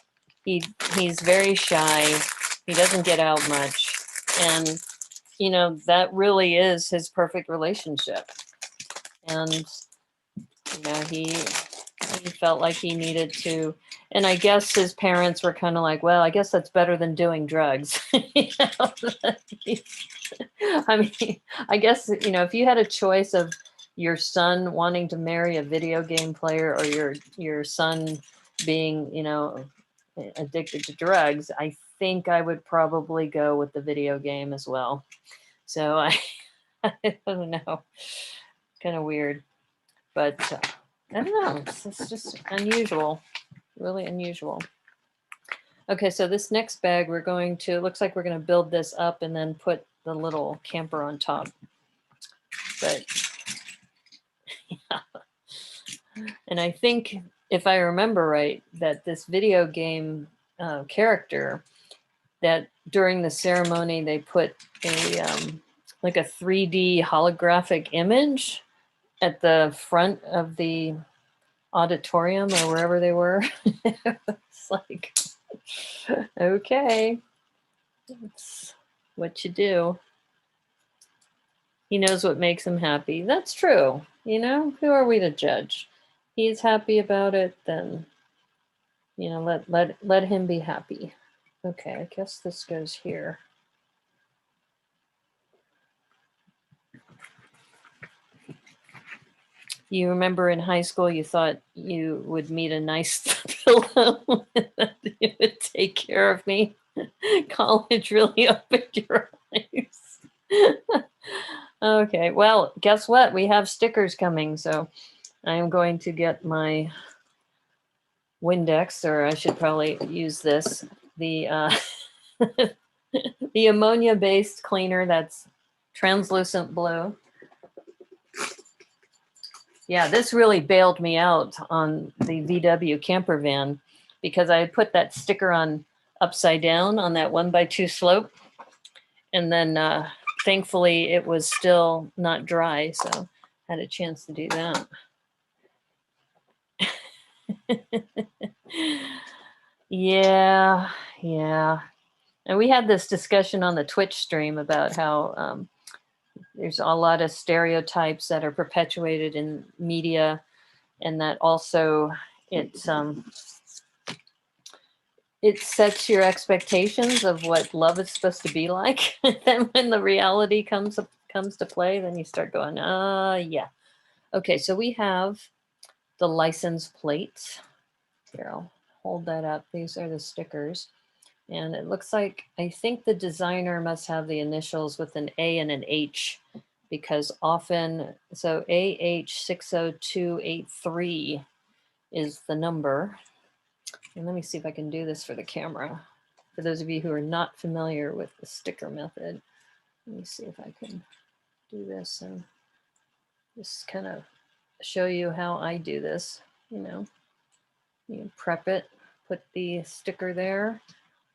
He's very shy. He doesn't get out much, and that really is his perfect relationship. And he felt like he needed to, and I guess his parents were kind of like, well, I guess that's better than doing drugs. I mean, I guess, if you had a choice of your son wanting to marry a video game player or your son being, addicted to drugs, I think I would probably go with the video game as well. So I don't know, kind of weird, but I don't know. It's just unusual, really unusual. Okay, so this next bag, looks like we're going to build this up and then put the little camper on top. But yeah. And I think, if I remember right, that this video game character, that during the ceremony they put like a 3D holographic image at the front of the auditorium or wherever they were. It's like, okay, that's what you do. He knows what makes him happy. That's true. Who are we to judge? He's happy about it, then let him be happy. Okay, I guess this goes here. You remember in high school, you thought you would meet a nice pillow that it would take care of me. College really opened your eyes. Okay, well, guess what? We have stickers coming, so I'm going to get my Windex, or I should probably use this, the the ammonia-based cleaner that's translucent blue. Yeah, this really bailed me out on the VW camper van because I had put that sticker on upside down on that 1x2 slope. And then thankfully it was still not dry, so I had a chance to do that. Yeah. And we had this discussion on the Twitch stream about how there's a lot of stereotypes that are perpetuated in media, and that also it sets your expectations of what love is supposed to be like. And then when the reality comes to play, then you start going, yeah. Okay, so we have the license plate. Here, I'll hold that up. These are the stickers. And it looks like, I think the designer must have the initials with an A and an H, because often, so AH60283 is the number. And let me see if I can do this for the camera. For those of you who are not familiar with the sticker method, let me see if I can do this and just kind of show you how I do this. You prep it, put the sticker there,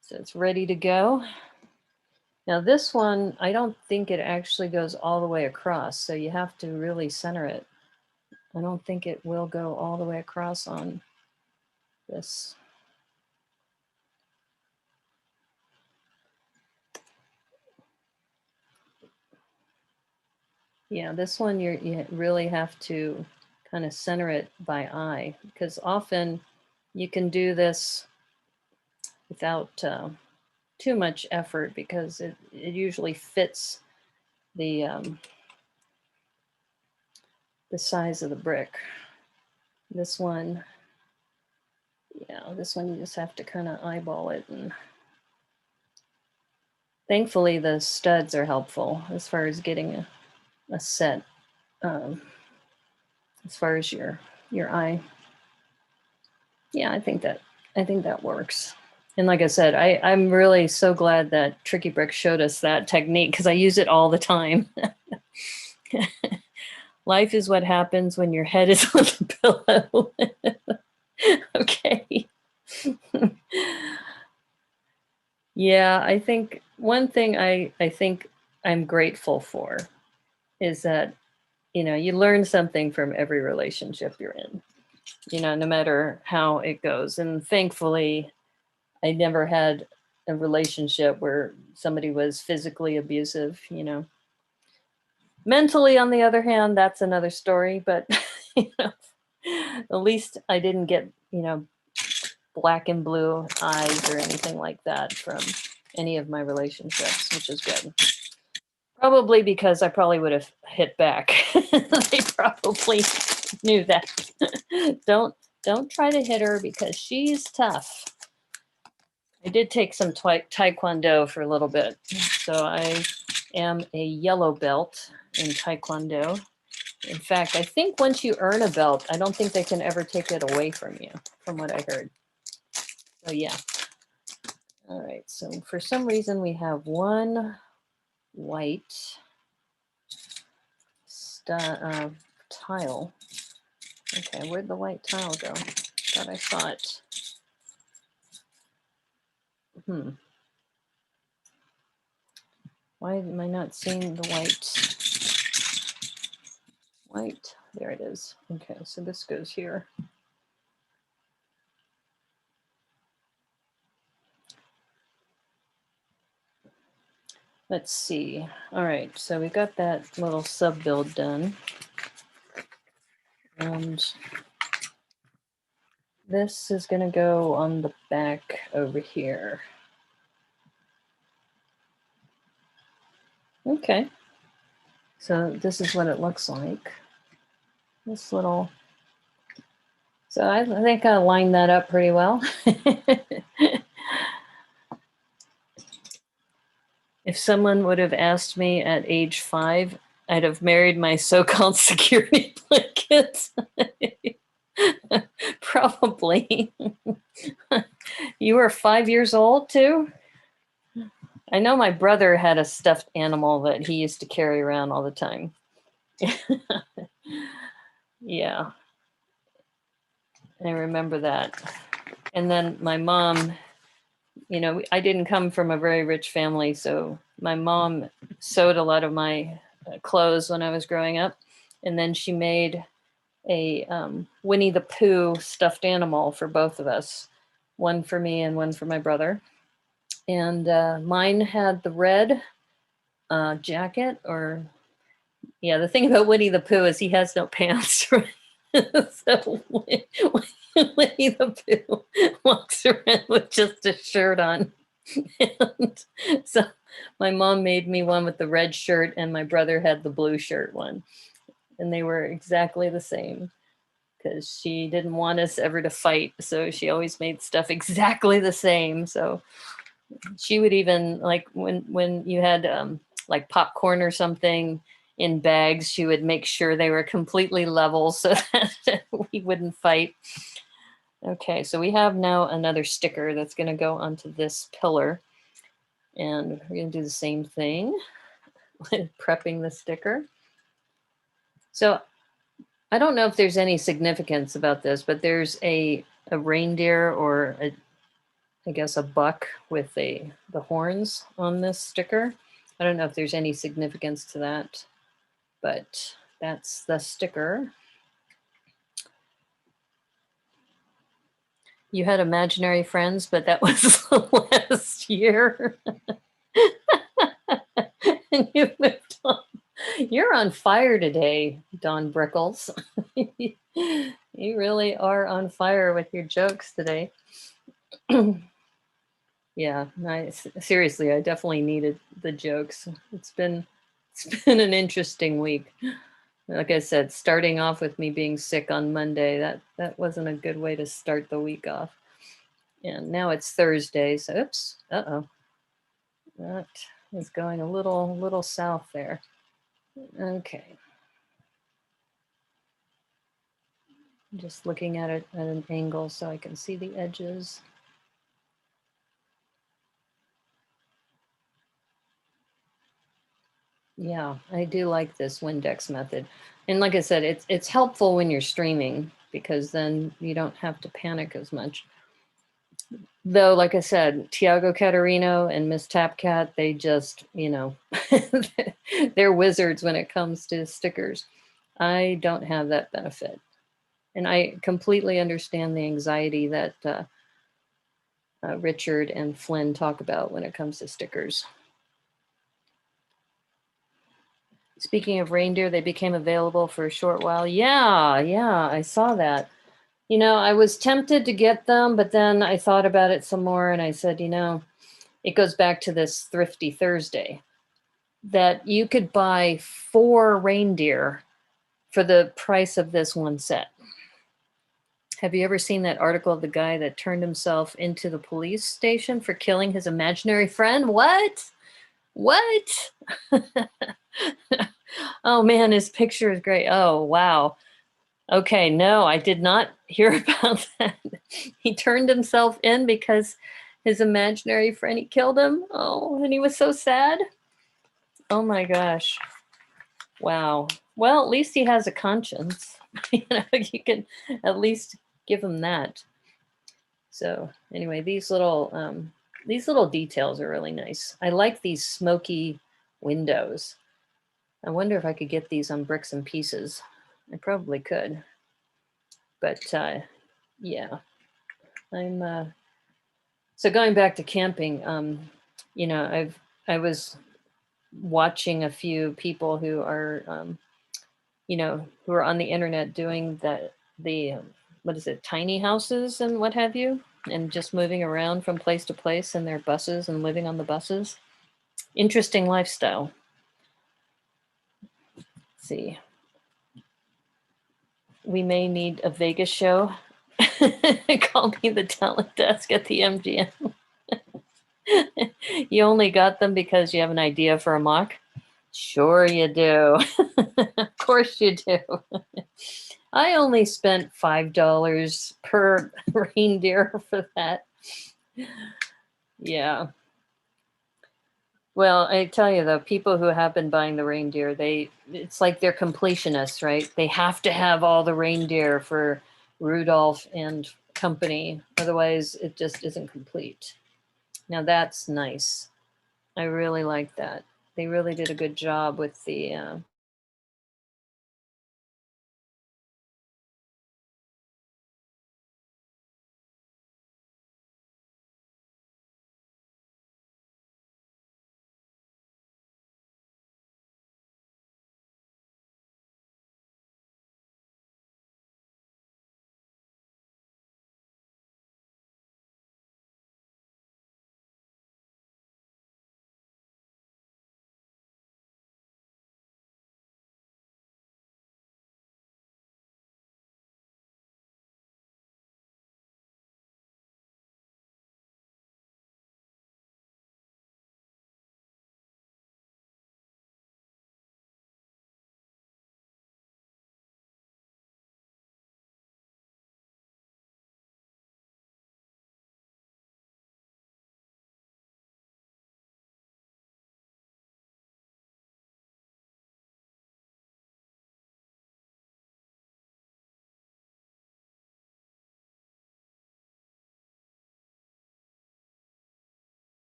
so it's ready to go. Now this one, I don't think it actually goes all the way across, so you have to really center it. I don't think it will go all the way across on this. Yeah, this one you really have to kind of center it by eye, because often you can do this without too much effort, because it usually fits the size of the brick. This one, yeah, this one you just have to kind of eyeball it, and thankfully the studs are helpful as far as getting a set as far as your eye. Yeah, I think that works. And like I said, I'm really so glad that Tricky Brick showed us that technique, because I use it all the time. Life is what happens when your head is on the pillow. Okay. Yeah, I think one thing I think I'm grateful for is that, you learn something from every relationship you're in, no matter how it goes. And thankfully, I never had a relationship where somebody was physically abusive, Mentally, on the other hand, that's another story, but at least I didn't get, black and blue eyes or anything like that from any of my relationships, which is good. Probably because I probably would have hit back. They probably knew that. Don't try to hit her because she's tough. I did take some Taekwondo for a little bit. So I am a yellow belt in Taekwondo. In fact, I think once you earn a belt, I don't think they can ever take it away from you, from what I heard. So yeah. All right, so for some reason we have one white tile. Okay, where'd the white tile go? Thought I saw it. Why am I not seeing the white? White, there it is. Okay, so this goes here. Let's see. All right, so we got that little sub build done. And this is gonna go on the back over here. Okay, so this is what it looks like. this little, so I think I lined that up pretty well. If someone would have asked me at age 5, I'd have married my so-called security blanket. Probably. You were 5 years old too? I know my brother had a stuffed animal that he used to carry around all the time. Yeah, I remember that. And then my mom, you know, I didn't come from a very rich family, so my mom sewed a lot of my clothes when I was growing up. And then she made a Winnie the Pooh stuffed animal for both of us, one for me and one for my brother. And mine had the red jacket, or yeah, the thing about Winnie the Pooh is he has no pants, right? So Winnie the Pooh walks around with just a shirt on. And so my mom made me one with the red shirt, and my brother had the blue shirt one. And they were exactly the same because she didn't want us ever to fight. So she always made stuff exactly the same. So she would even, like, when you had like popcorn or something in bags, she would make sure they were completely level so that we wouldn't fight. Okay, so we have now another sticker that's going to go onto this pillar. And we're going to do the same thing with prepping the sticker. So I don't know if there's any significance about this, but there's a reindeer, or I guess a buck with the horns on this sticker. I don't know if there's any significance to that, but that's the sticker. You had imaginary friends, but that was last year. And you moved on. You're on fire today, Don Brickles. You really are on fire with your jokes today. Yeah, nice. Seriously, I definitely needed the jokes. It's been an interesting week. Like I said, starting off with me being sick on Monday, that wasn't a good way to start the week off. And now it's Thursday, so oops, uh-oh. That is going a little south there. Okay. Just looking at it at an angle so I can see the edges. Yeah, I do like this Windex method. And like I said, it's helpful when you're streaming because then you don't have to panic as much. Though, like I said, Tiago Caterino and Miss Tapcat, they just, you know, they're wizards when it comes to stickers. I don't have that benefit. And I completely understand the anxiety that Richard and Flynn talk about when it comes to stickers. Speaking of reindeer, they became available for a short while. Yeah, I saw that. You know, I was tempted to get them, but then I thought about it some more and I said, you know, it goes back to this Thrifty Thursday that you could buy 4 reindeer for the price of this one set. Have you ever seen that article of the guy that turned himself into the police station for killing his imaginary friend? What? Oh man, his picture is great. Oh, wow. Okay, no, I did not hear about that. He turned himself in because his imaginary friend, he killed him. Oh, and he was so sad. Oh my gosh. Wow. Well, at least he has a conscience. You know, you can at least give him that. So anyway, these little details are really nice. I like these smoky windows. I wonder if I could get these on Bricks and Pieces. I probably could. But yeah, I'm so going back to camping, you know, I was watching a few people who are you know, who are on the internet doing the what is it, tiny houses and what have you, and just moving around from place to place in their buses and living on the buses. Interesting lifestyle. Let's see. we may need a Vegas show. Call me the talent desk at the MGM. You only got them because you have an idea for a mock? Sure you do. Of course you do. I only spent $5 per reindeer for that. Yeah. Well, I tell you though, people who have been buying the reindeer, it's like they're completionists, right? They have to have all the reindeer for Rudolph and company. Otherwise, it just isn't complete. Now that's nice. I really like that. They really did a good job with the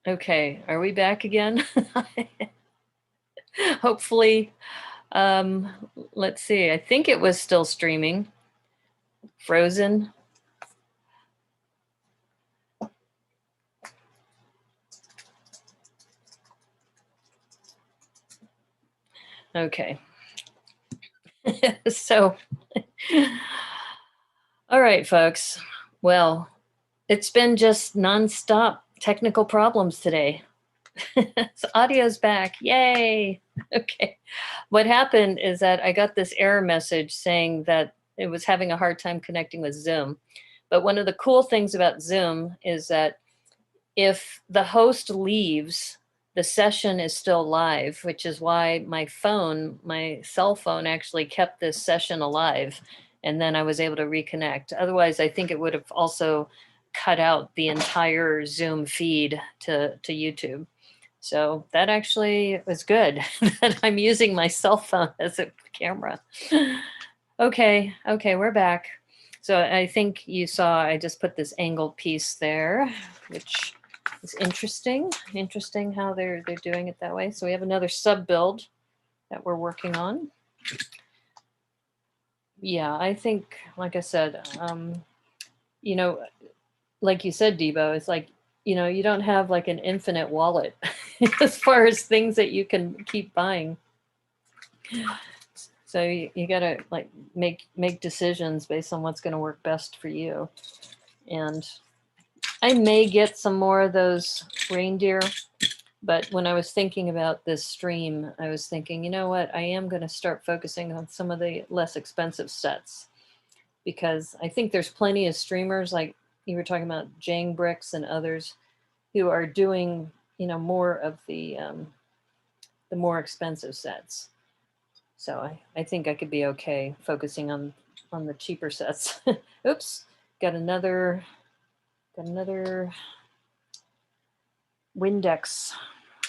Okay, are we back again? Hopefully. Let's see. I think it was still streaming. Frozen. Okay. So, all right, folks. Well, it's been just nonstop technical problems today. So audio's back. Yay. Okay. What happened is that I got this error message saying that it was having a hard time connecting with Zoom. But one of the cool things about Zoom is that if the host leaves, the session is still live, which is why my cell phone actually kept this session alive. And then I was able to reconnect. Otherwise, I think it would have also cut out the entire Zoom feed to YouTube. So that actually was good that I'm using my cell phone as a camera. Okay, we're back. So I think you saw I just put this angled piece there, which is interesting. Interesting how they're doing it that way. So we have another sub build that we're working on. Yeah, I think, like I said, you know, like you said, Debo, it's like, you don't have like an infinite wallet as far as things that you can keep buying. So you gotta like make decisions based on what's going to work best for you. And I may get some more of those reindeer, but when I was thinking about this stream, I was thinking, you know what, I am going to start focusing on some of the less expensive sets, because I think there's plenty of streamers like you were talking about, Jang Bricks and others, who are doing, more of the more expensive sets. So I think I could be okay focusing on the cheaper sets. Oops, got another Windex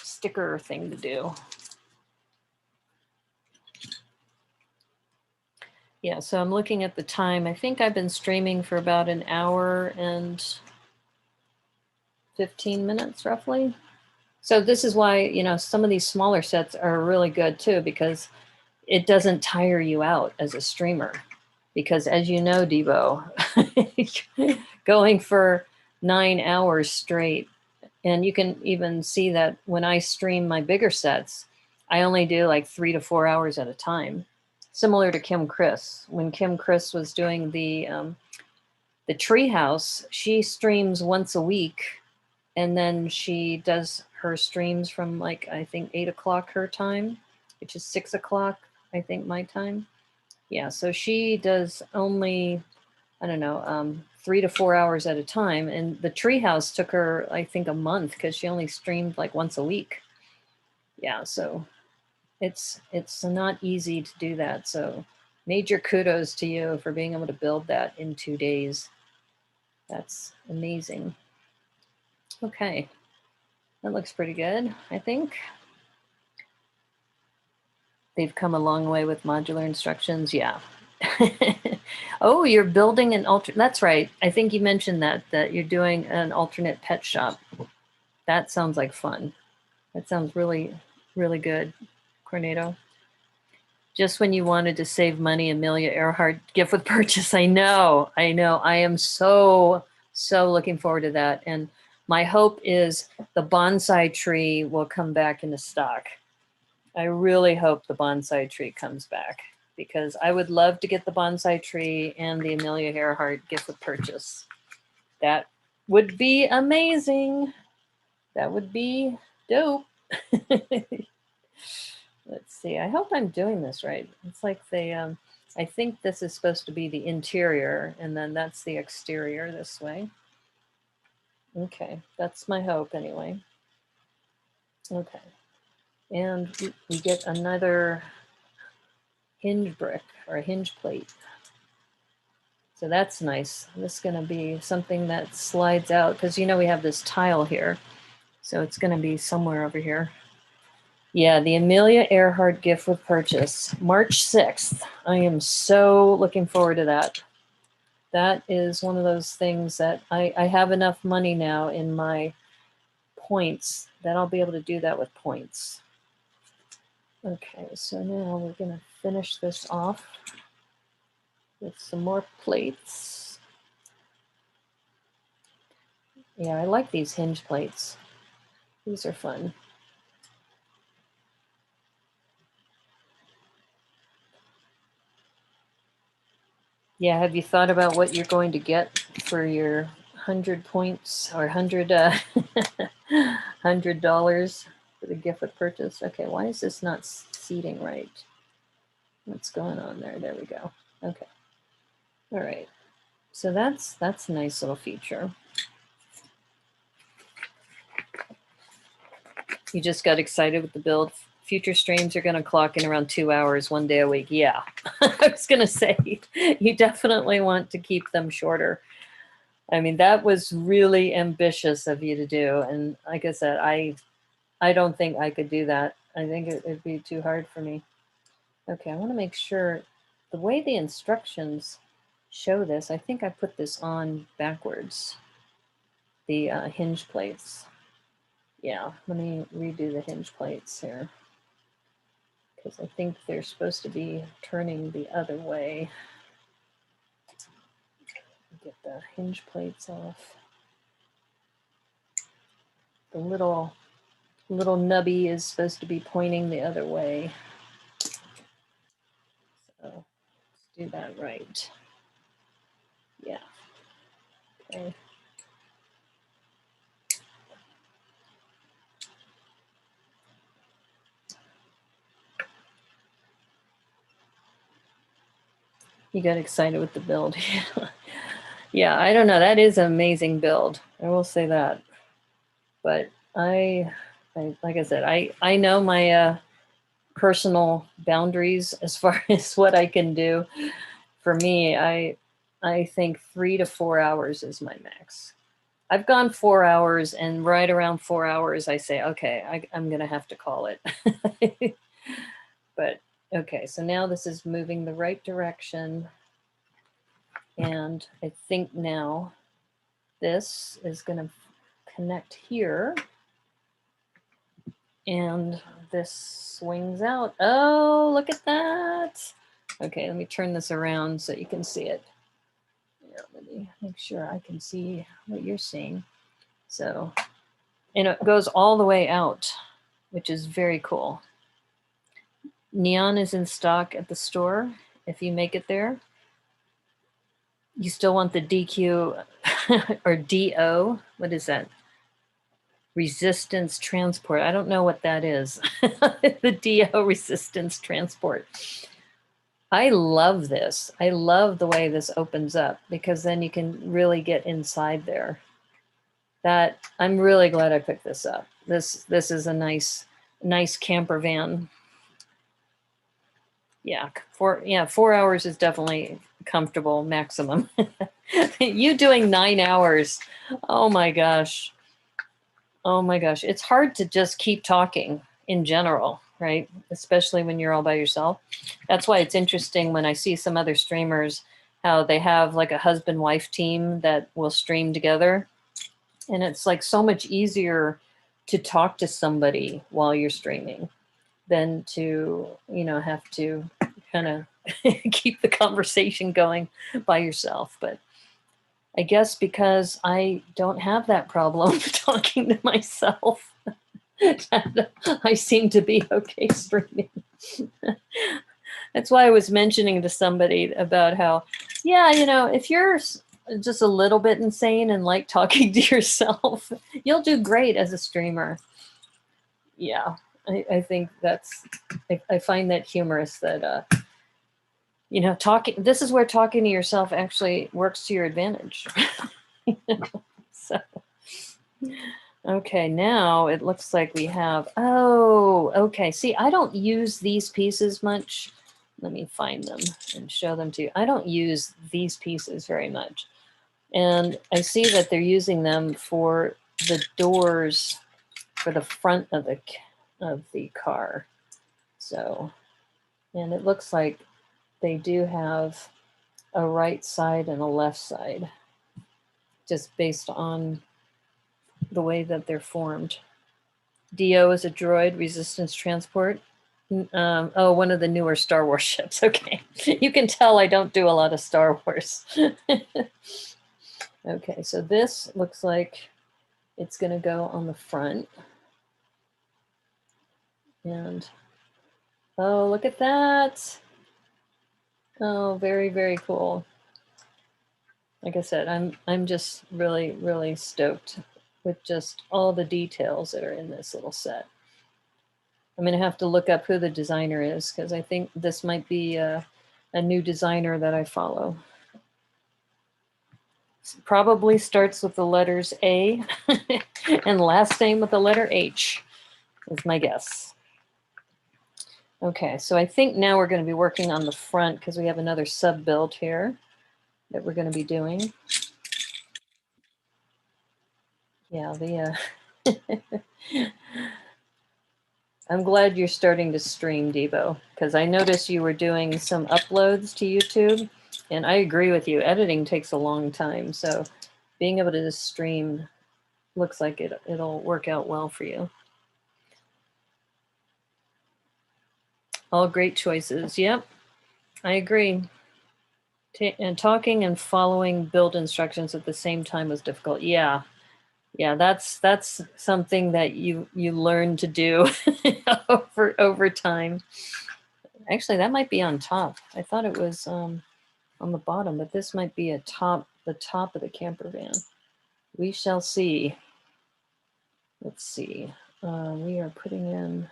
sticker thing to do. Yeah, so I'm looking at the time. I think I've been streaming for about an hour and 15 minutes roughly. So this is why, some of these smaller sets are really good too, because it doesn't tire you out as a streamer. Because as you know, Debo, going for 9 hours straight, and you can even see that when I stream my bigger sets, I only do like 3 to 4 hours at a time. Similar to Kim Chris. When Kim Chris was doing the treehouse, she streams once a week And then she does her streams from like, I think 8 o'clock her time, which is 6 o'clock, I think my time. Yeah, so she does only, I don't know, 3 to 4 hours at a time. And the treehouse took her, I think, a month because she only streamed like once a week. Yeah, so it's not easy to do that. So major kudos to you for being able to build that in 2 days. That's amazing. Okay, that looks pretty good, I think. They've come a long way with modular instructions, yeah. Oh, you're building an alternate, that's right. I think you mentioned that you're doing an alternate pet shop. That sounds like fun. That sounds really, really good, Cornado. Just when you wanted to save money, Amelia Earhart gift with purchase. I know. I am so looking forward to that. And my hope is the bonsai tree will come back into stock. I really hope the bonsai tree comes back because I would love to get the bonsai tree and the Amelia Earhart gift with purchase. That would be amazing. That would be dope. Let's see. I hope I'm doing this right. It's like they, I think this is supposed to be the interior and then that's the exterior this way. Okay, that's my hope anyway. Okay, and we get another hinge brick or a hinge plate. So that's nice. This is going to be something that slides out because you know we have this tile here. So it's going to be somewhere over here. Yeah, the Amelia Earhart gift with purchase, March 6th. I am so looking forward to that. That is one of those things that I have enough money now in my points that I'll be able to do that with points. Okay, so now we're going to finish this off with some more plates. Yeah, I like these hinge plates. These are fun. Yeah, have you thought about what you're going to get for your 100 points or $100 for the gift with purchase? Okay, why is this not seating right? What's going on there? There we go. Okay. All right. So that's a nice little feature. You just got excited with the build. Future streams are going to clock in around 2 hours, 1 day a week. Yeah, I was going to say, you definitely want to keep them shorter. I mean, that was really ambitious of you to do. And like I said, I don't think I could do that. I think it'd be too hard for me. Okay, I want to make sure the way the instructions show this, I think I put this on backwards, the hinge plates. Yeah, let me redo the hinge plates here because I think they're supposed to be turning the other way. Get the hinge plates off. The little nubby is supposed to be pointing the other way. So let's do that right. Yeah. Okay. You got excited with the build. Yeah, I don't know. That is an amazing build. I will say that. But I like I said, I know my personal boundaries as far as what I can do. For me, I think 3 to 4 hours is my max. I've gone 4 hours, and right around 4 hours, I say, okay, I'm going to have to call it. But okay, so now this is moving the right direction. And I think now this is going to connect here. And this swings out. Oh, look at that. Okay, let me turn this around so you can see it. Here, let me make sure I can see what you're seeing. So, and it goes all the way out, which is very cool. Neon is in stock at the store if you make it there. You still want the DQ or DO? What is that? Resistance transport. I don't know what that is. The DO resistance transport. I love this. I love the way this opens up because then you can really get inside there. That I'm really glad I picked this up. This is a nice camper van. Yeah, 4 hours is definitely comfortable maximum. You doing 9 hours. Oh my gosh. Oh my gosh. It's hard to just keep talking in general, right? Especially when you're all by yourself. That's why it's interesting when I see some other streamers, how they have like a husband-wife team that will stream together. And it's like so much easier to talk to somebody while you're streaming than to, have to kind of keep the conversation going by yourself. But I guess because I don't have that problem talking to myself, I seem to be okay streaming. That's why I was mentioning to somebody about how, if you're just a little bit insane and like talking to yourself, you'll do great as a streamer. Yeah, I think I find that humorous that, this is where talking to yourself actually works to your advantage. So, okay, now it looks like we have, okay. See, I don't use these pieces much. Let me find them and show them to you. I don't use these pieces very much. And I see that they're using them for the doors for the front of the car. So, and it looks like they do have a right side and a left side, just based on the way that they're formed. DO is a droid, resistance transport. One of the newer Star Wars ships. Okay, you can tell I don't do a lot of Star Wars. Okay, so this looks like it's going to go on the front. And, oh, look at that. Oh, very, very cool. Like I said, I'm just really, really stoked with just all the details that are in this little set. I'm going to have to look up who the designer is because I think this might be a new designer that I follow. Probably starts with the letters A and last name with the letter H is my guess. Okay, so I think now we're going to be working on the front because we have another sub build here that we're going to be doing. Yeah, I'm glad you're starting to stream, Debo, because I noticed you were doing some uploads to YouTube, and I agree with you. Editing takes a long time, so being able to just stream looks like it'll work out well for you. All great choices. Yep, I agree. And talking and following build instructions at the same time was difficult. Yeah, that's something that you learn to do over time. Actually, that might be on top. I thought it was on the bottom, but this might be the top of the camper van. We shall see. Let's see. We are putting in.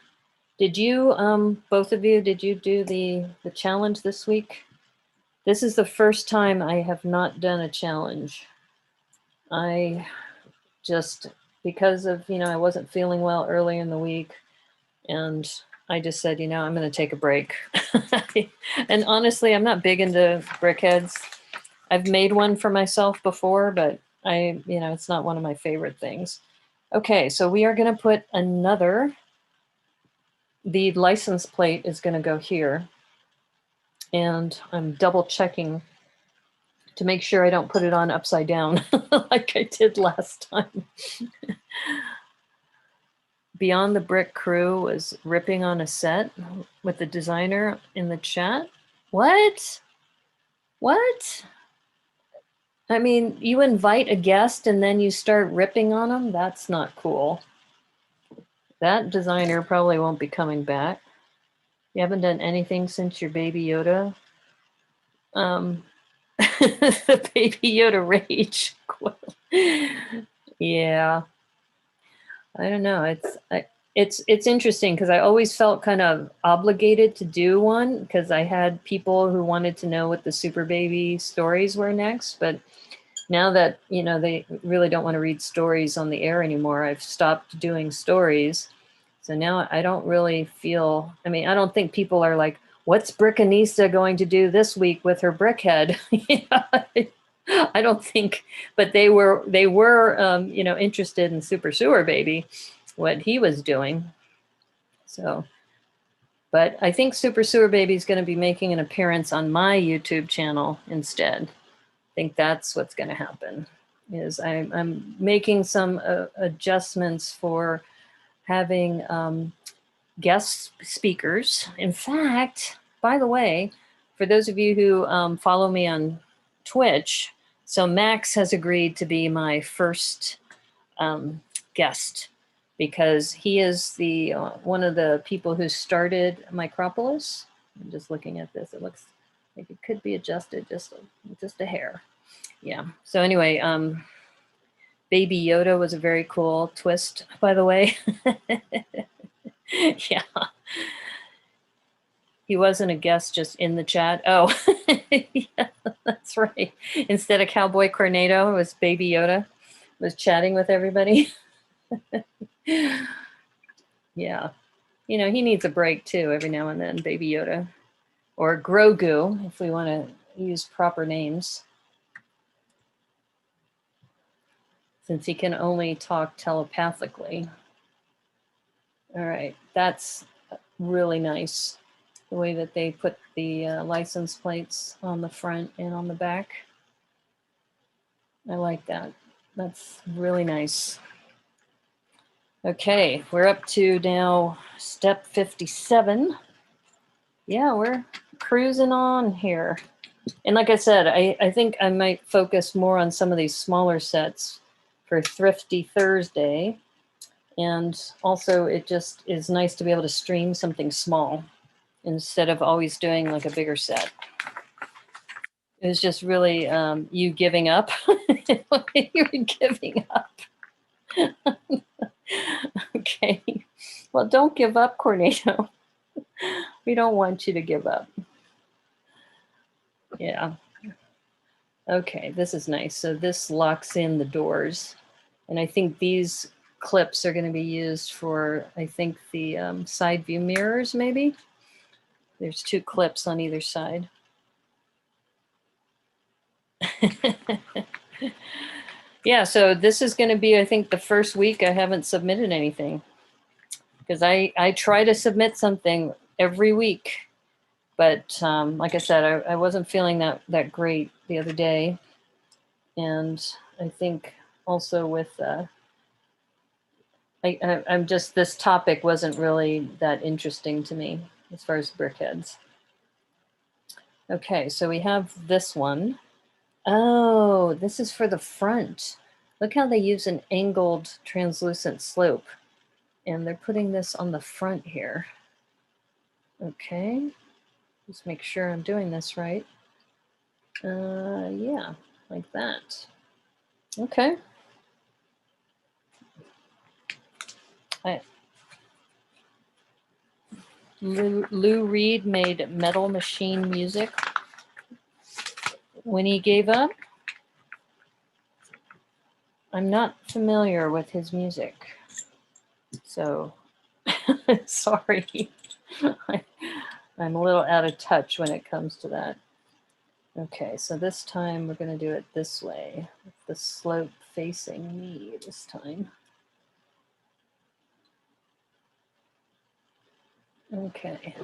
Did you, both of you, did you do the challenge this week? This is the first time I have not done a challenge. I just, because of, I wasn't feeling well early in the week, and I just said, I'm going to take a break. And honestly, I'm not big into brickheads. I've made one for myself before, but it's not one of my favorite things. Okay, so we are going to put the license plate is going to go here. And I'm double checking to make sure I don't put it on upside down like I did last time. Beyond the Brick crew was ripping on a set with the designer in the chat. What? What? I mean, you invite a guest and then you start ripping on them? That's not cool. That designer probably won't be coming back. You haven't done anything since your Baby Yoda. The Baby Yoda rage. Yeah. I don't know. It's interesting because I always felt kind of obligated to do one because I had people who wanted to know what the super baby stories were next. But now that, you know, they really don't want to read stories on the air anymore, I've stopped doing stories. So now I don't really feel, I mean, I don't think people are like, what's Brickanista going to do this week with her brickhead? You know, I don't think, but they were, you know, interested in Super Sewer Baby, what he was doing. So, but I think Super Sewer Baby is going to be making an appearance on my YouTube channel instead. I think that's what's going to happen. Is I'm making some adjustments for having guest speakers. In fact, by the way, for those of you who follow me on Twitch, so Max has agreed to be my first guest because he is the one of the people who started Micropolis. I'm just looking at this. It looks like it could be adjusted just a hair. Yeah. So anyway, Baby Yoda was a very cool twist, by the way. Yeah. He wasn't a guest just in the chat. Oh, yeah, that's right. Instead of Cowboy Cornado, it was Baby Yoda, was chatting with everybody. Yeah. You know, he needs a break too every now and then, Baby Yoda. Or Grogu, if we want to use proper names. Since he can only talk telepathically. All right, that's really nice. The way that they put the license plates on the front and on the back. I like that. That's really nice. Okay, we're up to now step 57. Yeah, we're cruising on here. And like I said, I think I might focus more on some of these smaller sets for Thrifty Thursday. And also it just is nice to be able to stream something small instead of always doing like a bigger set. It was just really you giving up. You were giving up. Okay. Well, don't give up, Cornado. We don't want you to give up. Yeah. Okay, this is nice. So this locks in the doors. And I think these clips are going to be used for, I think, the side view mirrors, maybe. There's 2 clips on either side. Yeah, so this is going to be, I think, the first week I haven't submitted anything. Because I try to submit something every week. But like I said, I wasn't feeling that great the other day. And I think also with, I'm just, this topic wasn't really that interesting to me as far as brickheads. Okay, so we have this one. Oh, this is for the front. Look how they use an angled translucent slope. And they're putting this on the front here. Okay, just make sure I'm doing this right. Yeah, like that. Okay. Lou Reed made Metal Machine music when he gave up. I'm not familiar with his music, so sorry. I'm a little out of touch when it comes to that. Okay, so this time we're going to do it this way, with the slope facing me this time. Okay.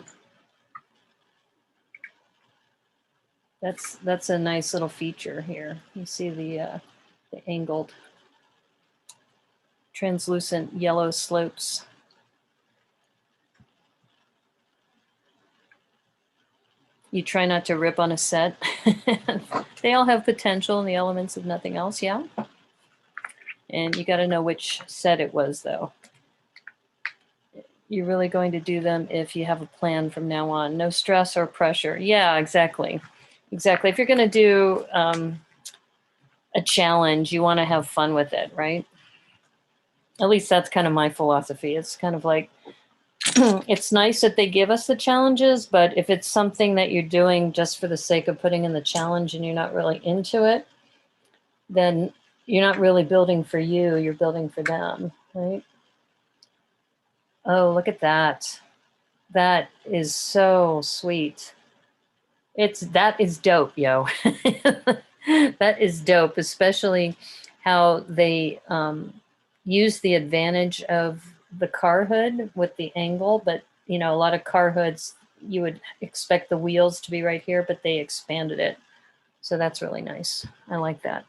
That's a nice little feature here. You see the angled translucent yellow slopes. You try not to rip on a set. They all have potential and the elements of nothing else, yeah? And you got to know which set it was, though. You're really going to do them if you have a plan from now on. No stress or pressure. Yeah, exactly. Exactly. If you're going to do a challenge, you want to have fun with it, right? At least that's kind of my philosophy. It's kind of like, it's nice that they give us the challenges, but if it's something that you're doing just for the sake of putting in the challenge and you're not really into it, then you're not really building for you, you're building for them, right? Oh, look at that. That is so sweet. That is dope, yo. That is dope, especially how they use the advantage of the car hood with the angle. But you know, a lot of car hoods, you would expect the wheels to be right here, but they expanded it. So that's really nice. I like that.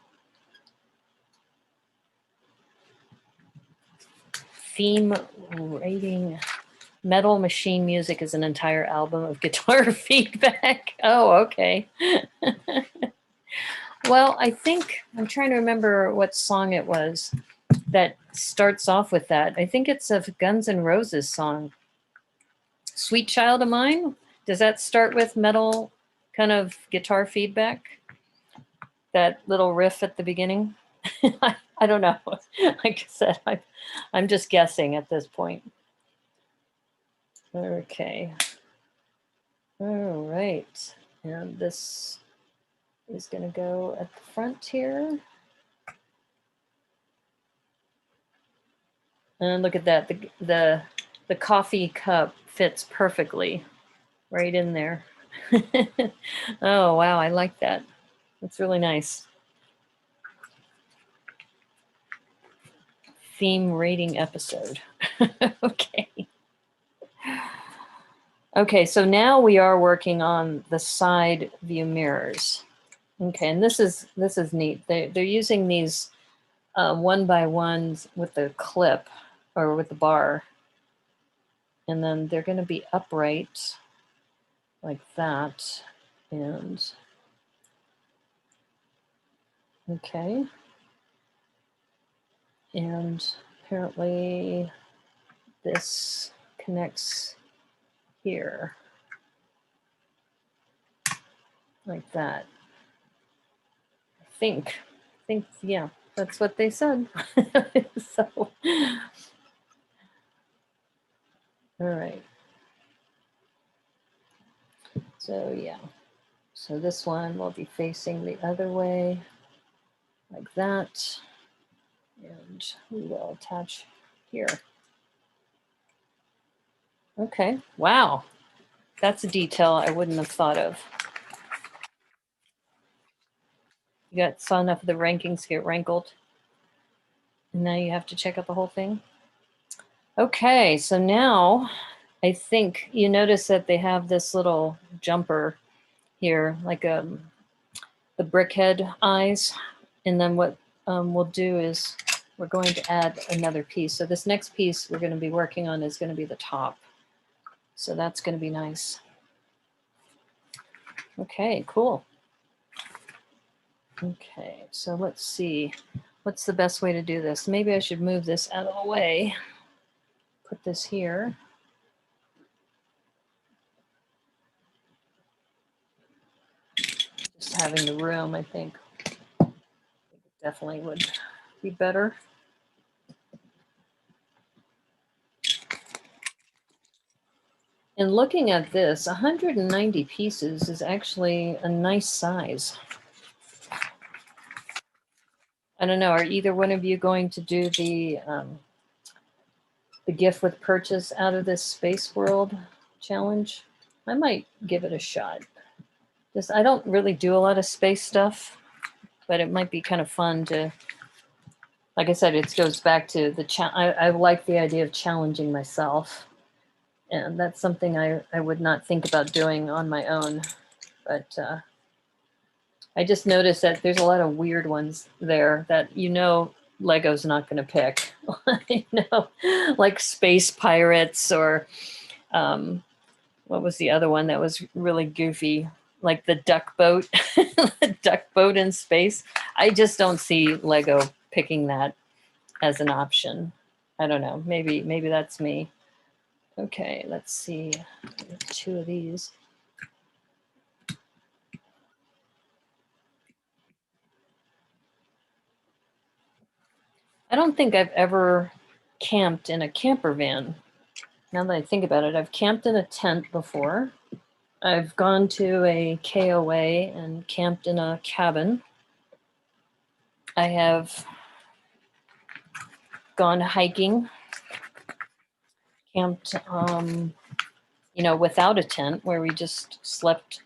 Theme rating. Metal Machine Music is an entire album of guitar feedback. Oh, okay. Well, I think I'm trying to remember what song it was that starts off with that. I think it's a Guns N' Roses song. Sweet Child of Mine? Does that start with metal kind of guitar feedback? That little riff at the beginning? I don't know. Like I said, I'm just guessing at this point. Okay. All right. And this is going to go at the front here. And look at that. The coffee cup fits perfectly right in there. Oh, wow. I like that. That's really nice. Theme rating episode. Okay. Okay, so now we are working on the side view mirrors. Okay, and this is neat. They're using these 1x1s with the clip or with the bar, and then they're going to be upright like that. And okay, and apparently this connects here like that. I think, yeah, that's what they said. So, all right. So yeah, so this one will be facing the other way like that. And we will attach here. Okay, wow. That's a detail I wouldn't have thought of. You saw enough of the rankings get rankled. And now you have to check out the whole thing. Okay, so now I think you notice that they have this little jumper here, like the brickhead eyes. And then what we'll do is we're going to add another piece. So this next piece we're going to be working on is going to be the top. So that's going to be nice. Okay, cool. Okay, so let's see. What's the best way to do this? Maybe I should move this out of the way. Put this here. Just having the room, I think definitely would be better. And looking at this, 190 pieces is actually a nice size. I don't know, are either one of you going to do the gift with purchase out of this Space World challenge? I might give it a shot. Just, I don't really do a lot of space stuff, but it might be kind of fun to, like I said, it goes back to the I like the idea of challenging myself. And that's something I would not think about doing on my own. But I just noticed that there's a lot of weird ones there that, you know, Lego's not going to pick. You know, like Space Pirates or what was the other one that was really goofy? Like the duck boat, the duck boat in space. I just don't see Lego picking that as an option. I don't know. Maybe that's me. Okay, let's see. 2 of these. I don't think I've ever camped in a camper van. Now that I think about it, I've camped in a tent before. I've gone to a KOA and camped in a cabin. I have gone hiking, camped, you know, without a tent, where we just slept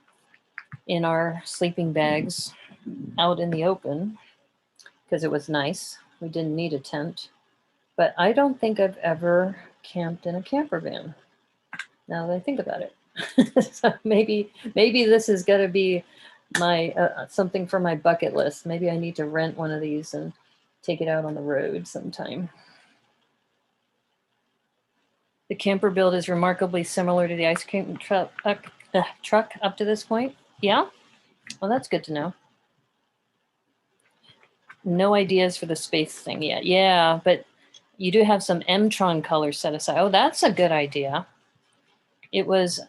in our sleeping bags out in the open because it was nice. We didn't need a tent. But I don't think I've ever camped in a camper van, now that I think about it. So maybe this is going to be my something for my bucket list. Maybe I need to rent one of these and take it out on the road sometime. The camper build is remarkably similar to the ice cream truck up to this point. Yeah? Well, that's good to know. No ideas for the space thing yet. Yeah, but you do have some M-Tron colors set aside. Oh, that's a good idea. It was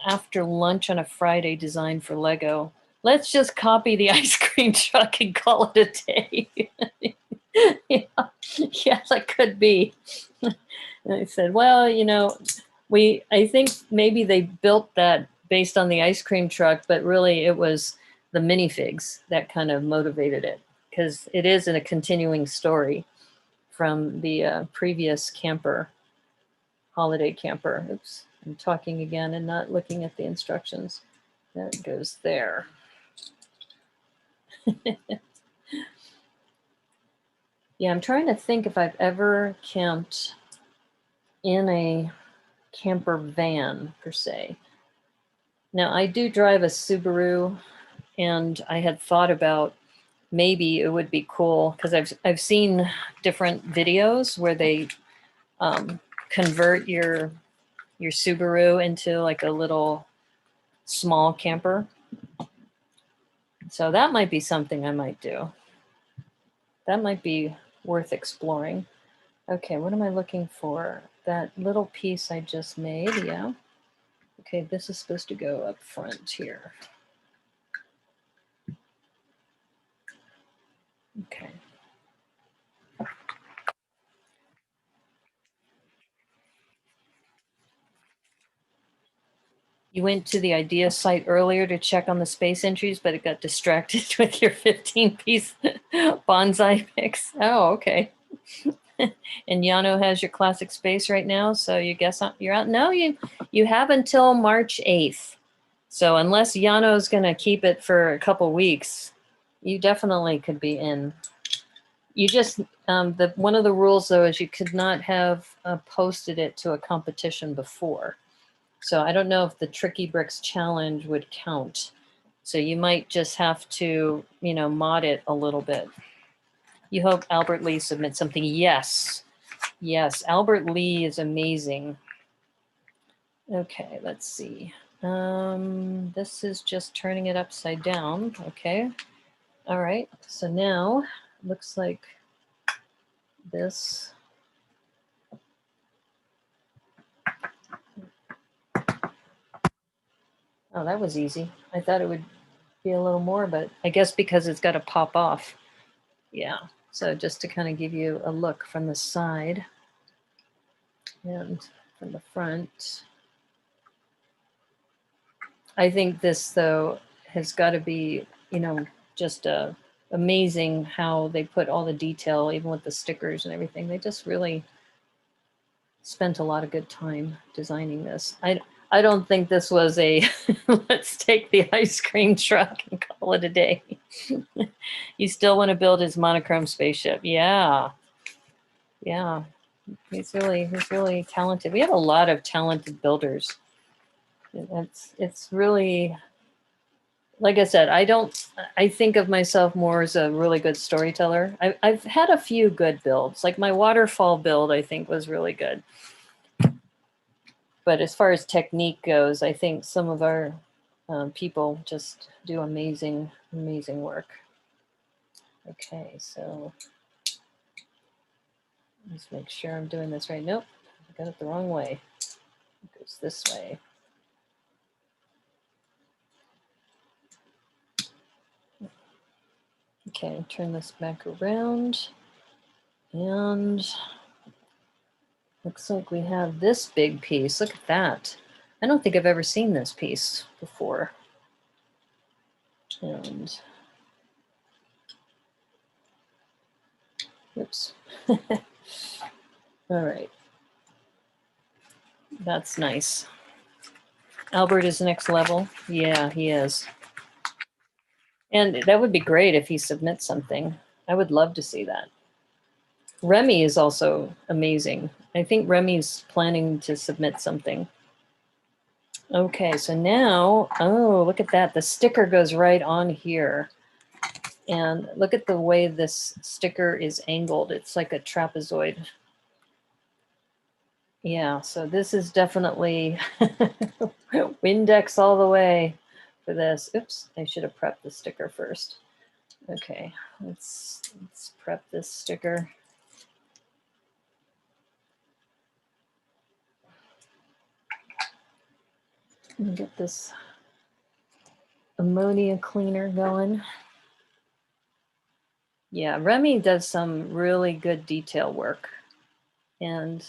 after lunch on a Friday designed for Lego. Let's just copy the ice cream truck and call it a day. Yeah, that could be. And I said, well, you know, I think maybe they built that based on the ice cream truck, but really it was the minifigs that kind of motivated it, because it is in a continuing story from the previous camper, holiday camper. Oops, I'm talking again and not looking at the instructions. That goes there. Yeah, I'm trying to think if I've ever camped in a camper van per se. Now, I do drive a Subaru, and I had thought about maybe it would be cool because I've seen different videos where they convert your Subaru into like a little small camper. So that might be something I might do. That might be worth exploring. Okay, what am I looking for? That little piece I just made, yeah. Okay, this is supposed to go up front here. Okay. You went to the idea site earlier to check on the space entries, but it got distracted with your 15-piece bonsai mix. Oh, okay. And Yano has your classic space right now, so you guess you're out. No, you have until March 8th. So unless Yano's going to keep it for a couple weeks, you definitely could be in. You just one of the rules though is you could not have posted it to a competition before. So I don't know if the Tricky Bricks challenge would count. So you might just have to, you know, mod it a little bit. You hope Albert Lee submits something. Yes. Yes, Albert Lee is amazing. Okay, let's see. This is just turning it upside down. Okay. All right. So now looks like this. Oh, that was easy. I thought it would be a little more, but I guess because it's got to pop off. Yeah. So just to kind of give you a look from the side and from the front. I think this, though, has got to be, you know, just amazing how they put all the detail, even with the stickers and everything. They just really spent a lot of good time designing this. I don't think this was a let's take the ice cream truck and call it a day. You still want to build his monochrome spaceship. Yeah. Yeah. He's really talented. We have a lot of talented builders. It's really, like I said, I think of myself more as a really good storyteller. I've had a few good builds, like my waterfall build, I think was really good. But as far as technique goes, I think some of our people just do amazing work. Okay, so let's make sure I'm doing this right. Nope, I got it the wrong way. It goes this way. Okay, turn this back around. And Looks like we have this big piece. Look at that. I don't think I've ever seen this piece before. And oops. All right. That's nice. Albert is next level. Yeah, he is. And that would be great if he submits something. I would love to see that. Remy is also amazing. I think Remy's planning to submit something. Okay, so now, oh, look at that. The sticker goes right on here. And look at the way this sticker is angled. It's like a trapezoid. Yeah, so this is definitely Windex all the way for this. Oops, I should have prepped the sticker first. Okay, let's prep this sticker. And get this ammonia cleaner going. Yeah, Remy does some really good detail work. And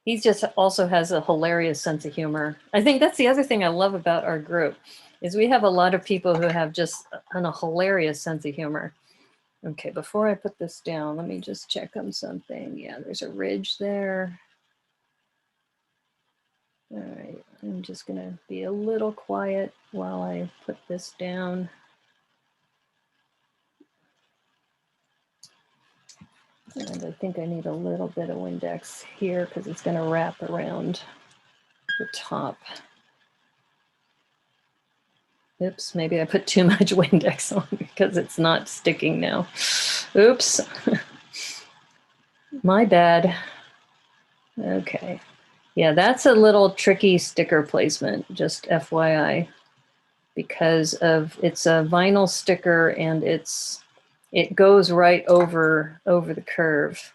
he just also has a hilarious sense of humor. I think that's the other thing I love about our group is we have a lot of people who have just a hilarious sense of humor. Okay, before I put this down, let me just check on something. Yeah, there's a ridge there. All right, I'm just gonna be a little quiet while I put this down. And I think I need a little bit of Windex here because it's gonna wrap around the top. Oops, maybe I put too much Windex on because it's not sticking now. Oops, my bad. Okay, yeah, that's a little tricky sticker placement, just FYI, because of it's a vinyl sticker and it goes right over the curve.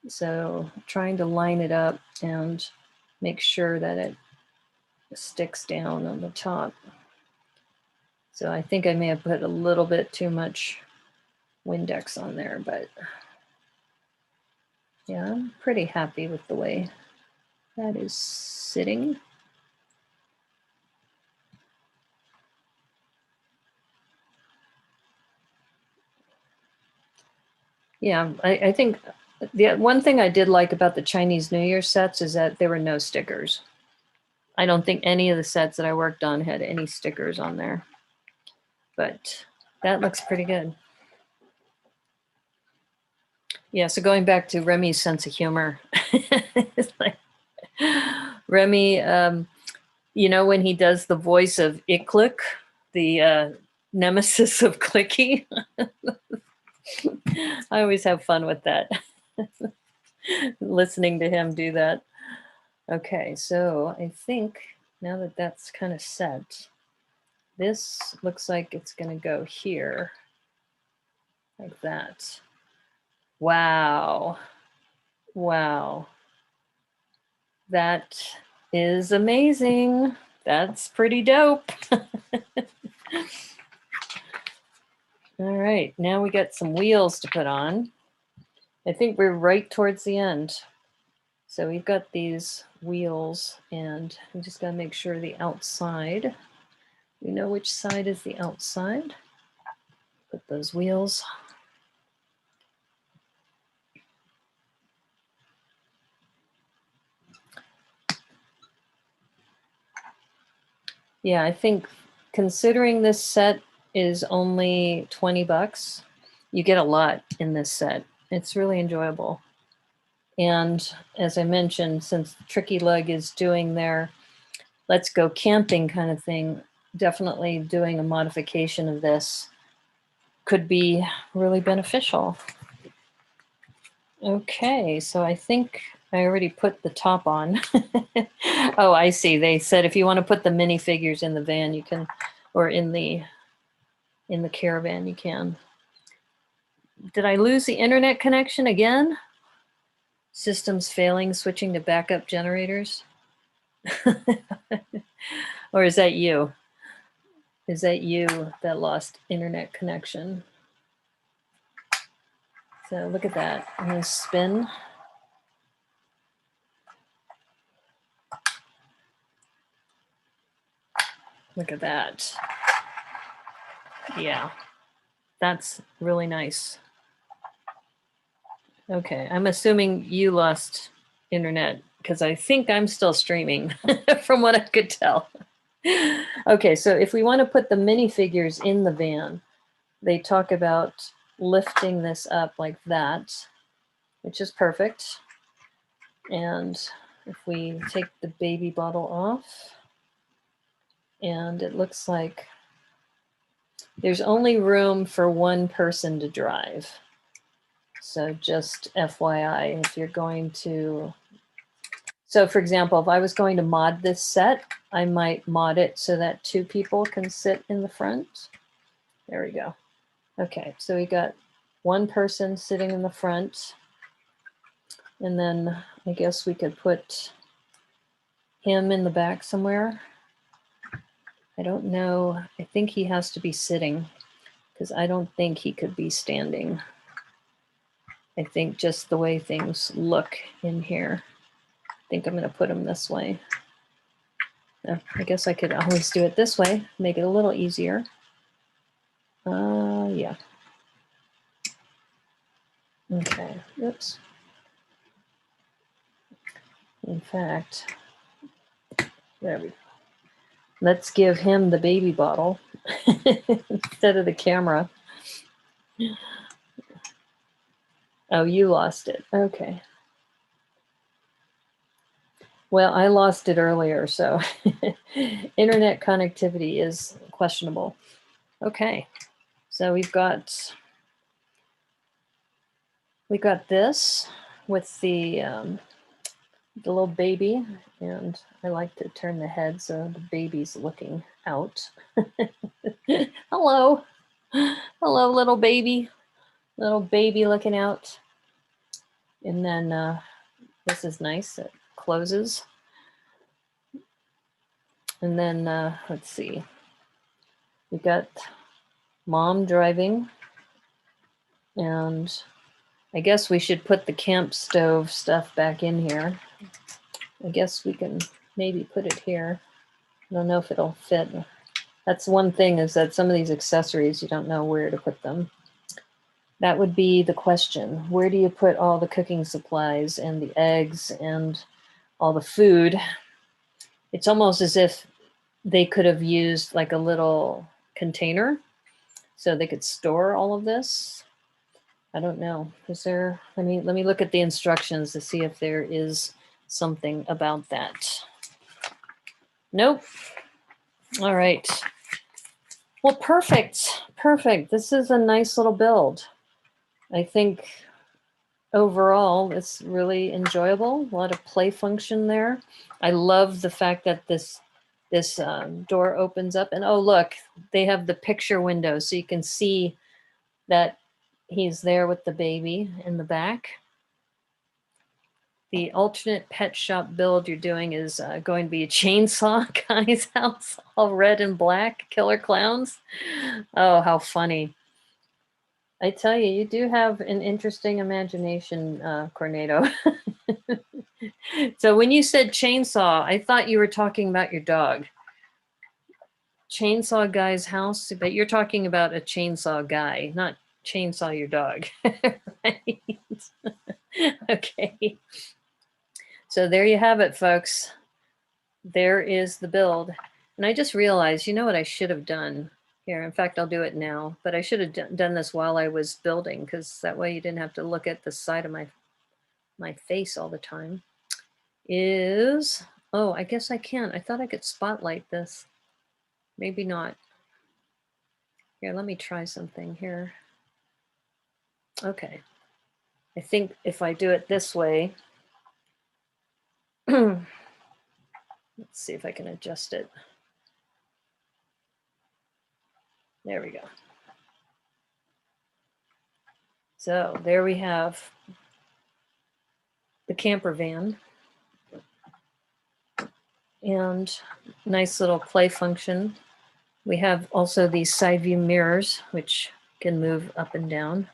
So trying to line it up and make sure that it sticks down on the top. So I think I may have put a little bit too much Windex on there, but yeah, I'm pretty happy with the way that is sitting. Yeah, I think the one thing I did like about the Chinese New Year sets is that there were no stickers. I don't think any of the sets that I worked on had any stickers on there, but that looks pretty good. Yeah, so going back to Remy's sense of humor, it's like Remy, you know, when he does the voice of Iklik, the nemesis of Clicky, I always have fun with that, listening to him do that. Okay, so I think now that that's kind of set, this looks like it's going to go here, like that. Wow. Wow. That is amazing. That's pretty dope. All right, now we got some wheels to put on. I think we're right towards the end. So we've got these wheels and we just gotta make sure the outside, we know which side is the outside. Put those wheels. Yeah, I think considering this set is only 20 bucks, you get a lot in this set. It's really enjoyable. And as I mentioned, since Tricky Lug is doing their let's go camping kind of thing, definitely doing a modification of this could be really beneficial. Okay, so I think I already put the top on. Oh, I see. They said if you want to put the minifigures in the van, you can, or in the caravan, you can. Did I lose the internet connection again? Systems failing, switching to backup generators? Or is that you? Is that you that lost internet connection? So look at that. I'm going to spin. Look at that. Yeah, that's really nice. Okay, I'm assuming you lost internet because I think I'm still streaming from what I could tell. Okay, so if we want to put the minifigures in the van, they talk about lifting this up like that, which is perfect. And if we take the baby bottle off, and it looks like there's only room for one person to drive. So just FYI, if you're going to, so for example, if I was going to mod this set, I might mod it so that 2 people can sit in the front. There we go. Okay, so we got 1 person sitting in the front. And then I guess we could put him in the back somewhere. I don't know. I think he has to be sitting because I don't think he could be standing. I think just the way things look in here. I think I'm going to put him this way. I guess I could always do it this way, make it a little easier. Yeah. Okay, oops. In fact, there we go. Let's give him the baby bottle instead of the camera. Oh, you lost it. Okay. Well, I lost it earlier, so internet connectivity is questionable. Okay, so we've got this with the little baby, and I like to turn the head so the baby's looking out. Hello, hello, little baby looking out. And then this is nice. It closes. And then let's see. We got mom driving, and I guess we should put the camp stove stuff back in here. I guess we can maybe put it here. I don't know if it'll fit. That's one thing, is that some of these accessories, you don't know where to put them. That would be the question. Where do you put all the cooking supplies and the eggs and all the food? It's almost as if they could have used like a little container so they could store all of this. I don't know. Is there, let me look at the instructions to see if there is something about that. Nope. All right. Well, perfect. Perfect. This is a nice little build. I think overall it's really enjoyable. A lot of play function there. I love the fact that this door opens up, and oh look, they have the picture window so you can see that he's there with the baby in the back. The alternate pet shop build you're doing is going to be a chainsaw guy's house, all red and black, killer clowns. Oh, how funny. I tell you, you do have an interesting imagination, Cornado. So when you said chainsaw, I thought you were talking about your dog. Chainsaw guy's house, but you're talking about a chainsaw guy, not chainsaw your dog. Right? Okay. So there you have it, folks. There is the build. And I just realized, you know what I should have done here? In fact, I'll do it now, but I should have done this while I was building, because that way you didn't have to look at the side of my face all the time. Oh, I guess I can't. I thought I could spotlight this. Maybe not. Here, let me try something here. Okay. I think if I do it this way, let's see if I can adjust it. There we go. So there we have the camper van, and nice little play function. We have also these side view mirrors, which can move up and down.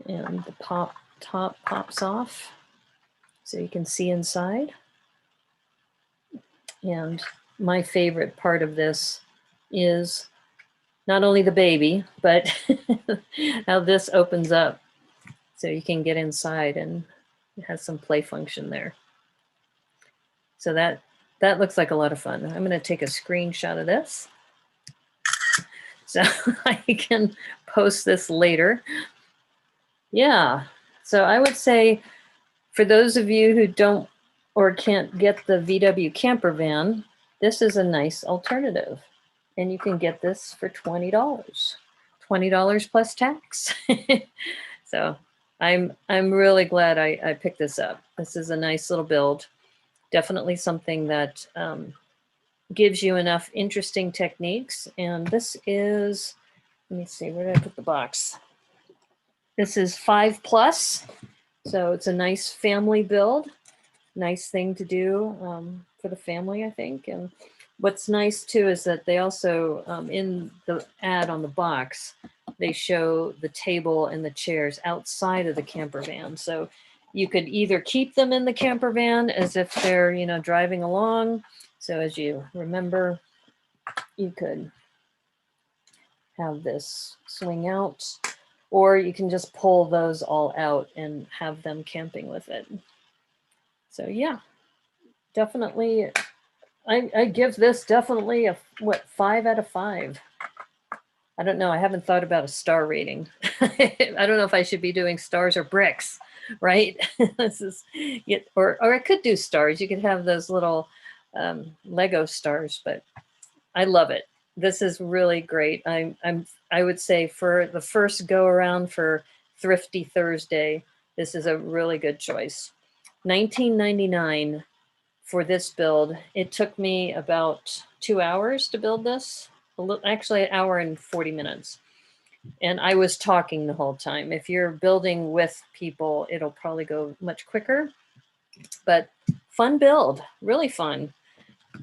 And the top pops off so you can see inside. And my favorite part of this is not only the baby, but how this opens up so you can get inside, and it has some play function there. So that looks like a lot of fun. I'm going to take a screenshot of this so I can post this later. Yeah, so I would say for those of you who don't or can't get the VW camper van, this is a nice alternative. And you can get this for $20. $20 plus tax. So I'm really glad I picked this up. This is a nice little build. Definitely something that gives you enough interesting techniques. And this is, let me see, where did I put the box? This is 5+. So it's a nice family build. Nice thing to do for the family, I think. And what's nice too is that they also, in the ad on the box, they show the table and the chairs outside of the camper van. So you could either keep them in the camper van as if they're, you know, driving along. So as you remember, you could have this swing out, or you can just pull those all out and have them camping with it. So yeah, definitely, I give this definitely a, what, 5 out of 5. I don't know. I haven't thought about a star rating. I don't know if I should be doing stars or bricks, right? This is, or I could do stars. You could have those little Lego stars, but I love it. This is really great. I would say for the first go around for Thrifty Thursday, this is a really good choice. $19.99 for this build. It took me about 2 hours to build this. Actually, 1 hour and 40 minutes. And I was talking the whole time. If you're building with people, it'll probably go much quicker. But fun build, really fun.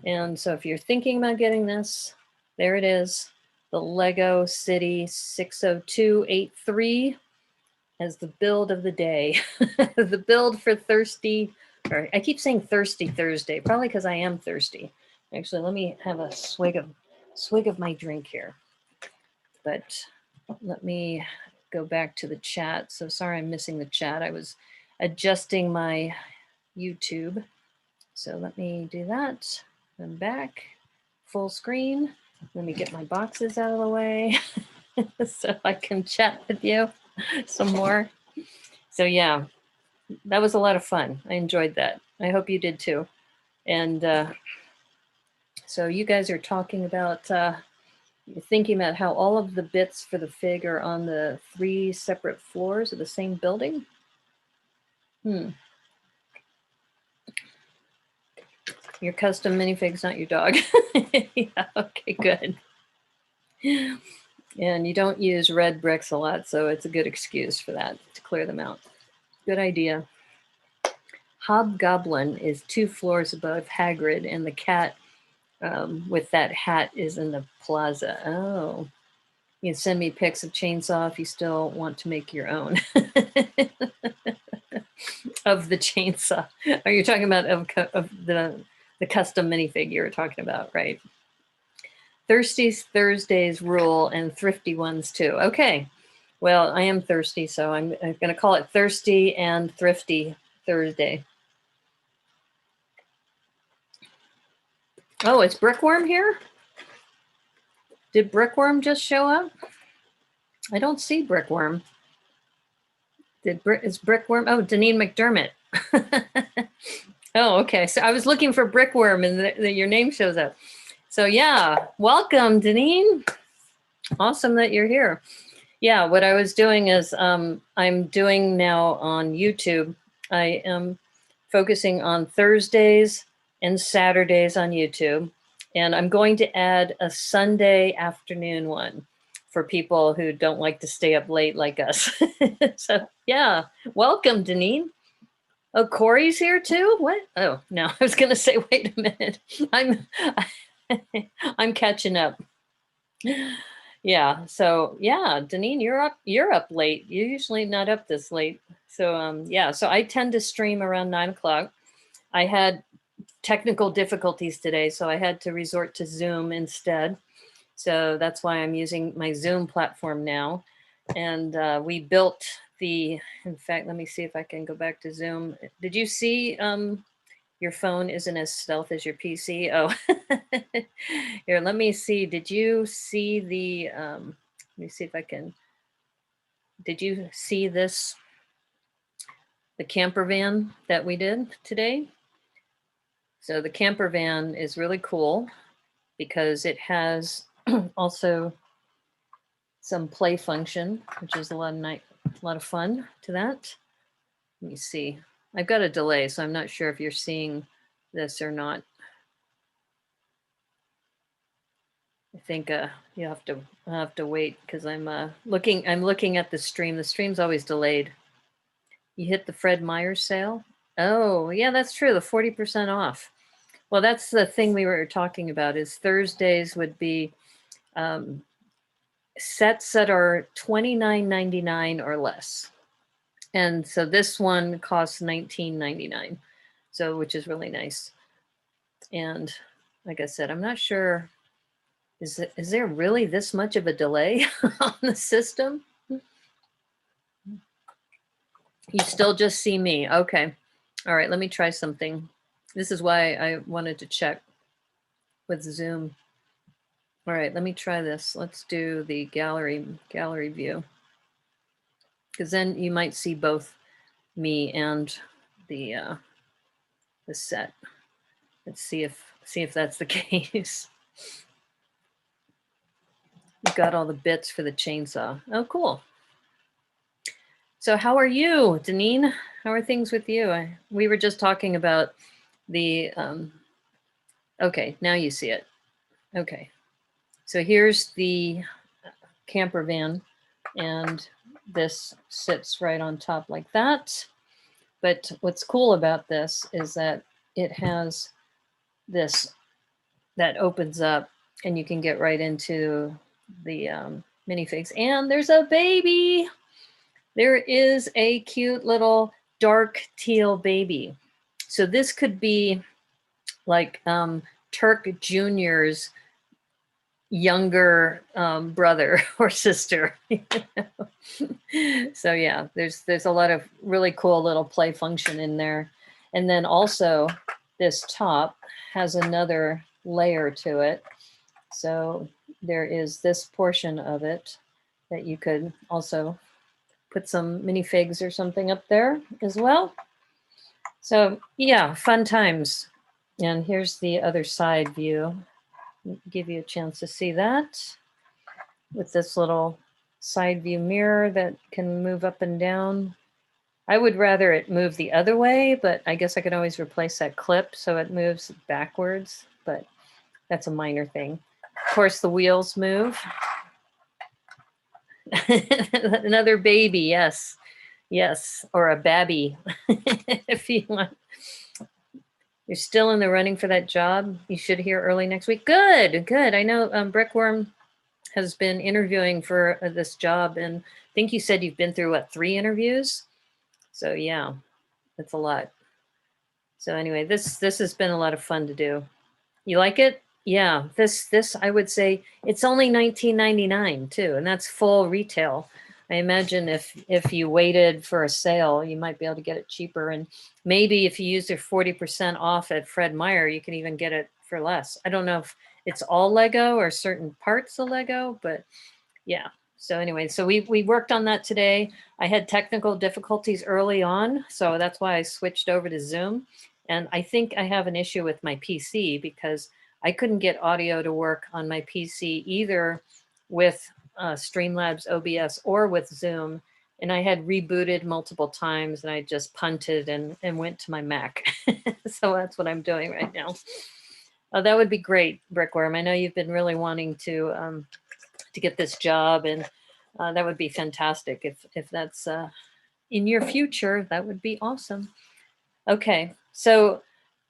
And so if you're thinking about getting this, there it is. The Lego City 60283 as the build of the day. The build for Thirsty, or I keep saying Thirsty Thursday, probably because I am thirsty. Actually, let me have a swig of my drink here. But let me go back to the chat. So sorry I'm missing the chat. I was adjusting my YouTube. So let me do that. I'm back, full screen. Let me get my boxes out of the way so I can chat with you some more. So yeah, that was a lot of fun. I enjoyed that. I hope you did too. And so you guys are talking about, you're thinking about how all of the bits for the fig are on the 3 separate floors of the same building. Your custom minifig's not your dog. Yeah, okay, good. And you don't use red bricks a lot, so it's a good excuse for that, to clear them out. Good idea. Hobgoblin is 2 floors above Hagrid, and the cat with that hat is in the plaza. Oh, you can send me pics of chainsaw if you still want to make your own. Of the chainsaw. Are you talking about of the custom minifig you were talking about, right? Thirsty Thursdays rule and thrifty ones too. Okay. Well, I am thirsty, so I'm going to call it Thirsty and Thrifty Thursday. Oh, is Brickworm here? Did Brickworm just show up? I don't see Brickworm. Is Brickworm? Oh, Deneen McDermott. Oh, okay. So I was looking for Brickworm and your name shows up. So yeah, welcome, Deneen. Awesome that you're here. Yeah, what I was doing is I'm doing now on YouTube. I am focusing on Thursdays and Saturdays on YouTube. And I'm going to add a Sunday afternoon one for people who don't like to stay up late like us. So yeah, welcome, Deneen. Oh, Corey's here too? What? Oh, no, I was going to say, wait a minute. I'm catching up. Yeah. So yeah, Deneen, you're up late. You're usually not up this late. So yeah, so I tend to stream around 9 o'clock. I had technical difficulties today, so I had to resort to Zoom instead. So that's why I'm using my Zoom platform now. And we built the, in fact, let me see if I can go back to Zoom. Did you see your phone isn't as stealth as your PC? Oh, here, let me see. Did you see the, let me see if I can, did you see this, the camper van that we did today? So the camper van is really cool because it has also some play function, which is a lot of fun to that. Let me see. I've got a delay, so I'm not sure if you're seeing this or not. I think you have to wait because I'm looking at the stream. The stream's always delayed. You hit the Fred Meyer sale? Oh, yeah, that's true. The 40% off. Well, that's the thing we were talking about is Thursdays would be sets that are $29.99 or less. And so this one costs $19.99, so which is really nice. And like I said, I'm not sure, is there really this much of a delay on the system? You still just see me. Okay. All right, let me try something. This is why I wanted to check with Zoom. All right, let me try this. Let's do the gallery view. Because then you might see both me and the set. Let's see if that's the case. You've got all the bits for the chainsaw. Oh, cool. So how are you, Deneen? How are things with you? We were just talking about the, okay, now you see it. Okay, so here's the camper van, and this sits right on top like that. But what's cool about this is that it has this that opens up, and you can get right into the minifigs. And there's a baby. There is a cute little dark teal baby. So this could be like Turk Jr.'s younger brother or sister. So yeah, there's a lot of really cool little play function in there. And then also this top has another layer to it. So there is this portion of it that you could also put some minifigs or something up there as well. So yeah, fun times. And here's the other side view. Give you a chance to see that with this little side view mirror that can move up and down. I would rather it move the other way, but I guess I could always replace that clip so it moves backwards, but that's a minor thing. Of course, the wheels move. Another baby, yes. Yes, or a babby, if you want. You're still in the running for that job. You should hear early next week. Good, good. I know Brickworm has been interviewing for this job, and I think you said you've been through, what, 3 interviews? So yeah, that's a lot. So anyway, this has been a lot of fun to do. You like it? Yeah, this I would say it's only $19.99 too, and that's full retail. I imagine if you waited for a sale, you might be able to get it cheaper. And maybe if you use their 40% off at Fred Meyer, you can even get it for less. I don't know if it's all Lego or certain parts of Lego, but yeah. So anyway, so we worked on that today. I had technical difficulties early on, so that's why I switched over to Zoom. And I think I have an issue with my PC because I couldn't get audio to work on my PC either with Streamlabs OBS or with Zoom. And I had rebooted multiple times and I just punted and went to my Mac. So that's what I'm doing right now. Oh, that would be great, Brickworm. I know you've been really wanting to get this job, and that would be fantastic if that's in your future. That would be awesome. Okay, so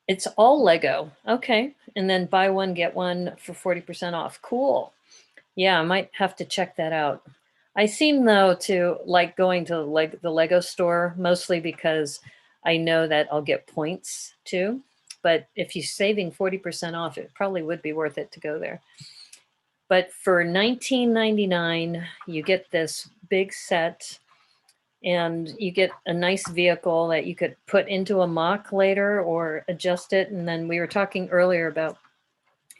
it's all Lego. Okay, and then buy one get one for 40% off. Cool. Yeah, I might have to check that out. I seem though to like going to the Lego store mostly because I know that I'll get points too. but if you're saving 40% off, it probably would be worth it to go there. But for $19.99, you get this big set, and you get a nice vehicle that you could put into a MOC later or adjust it. And then we were talking earlier about,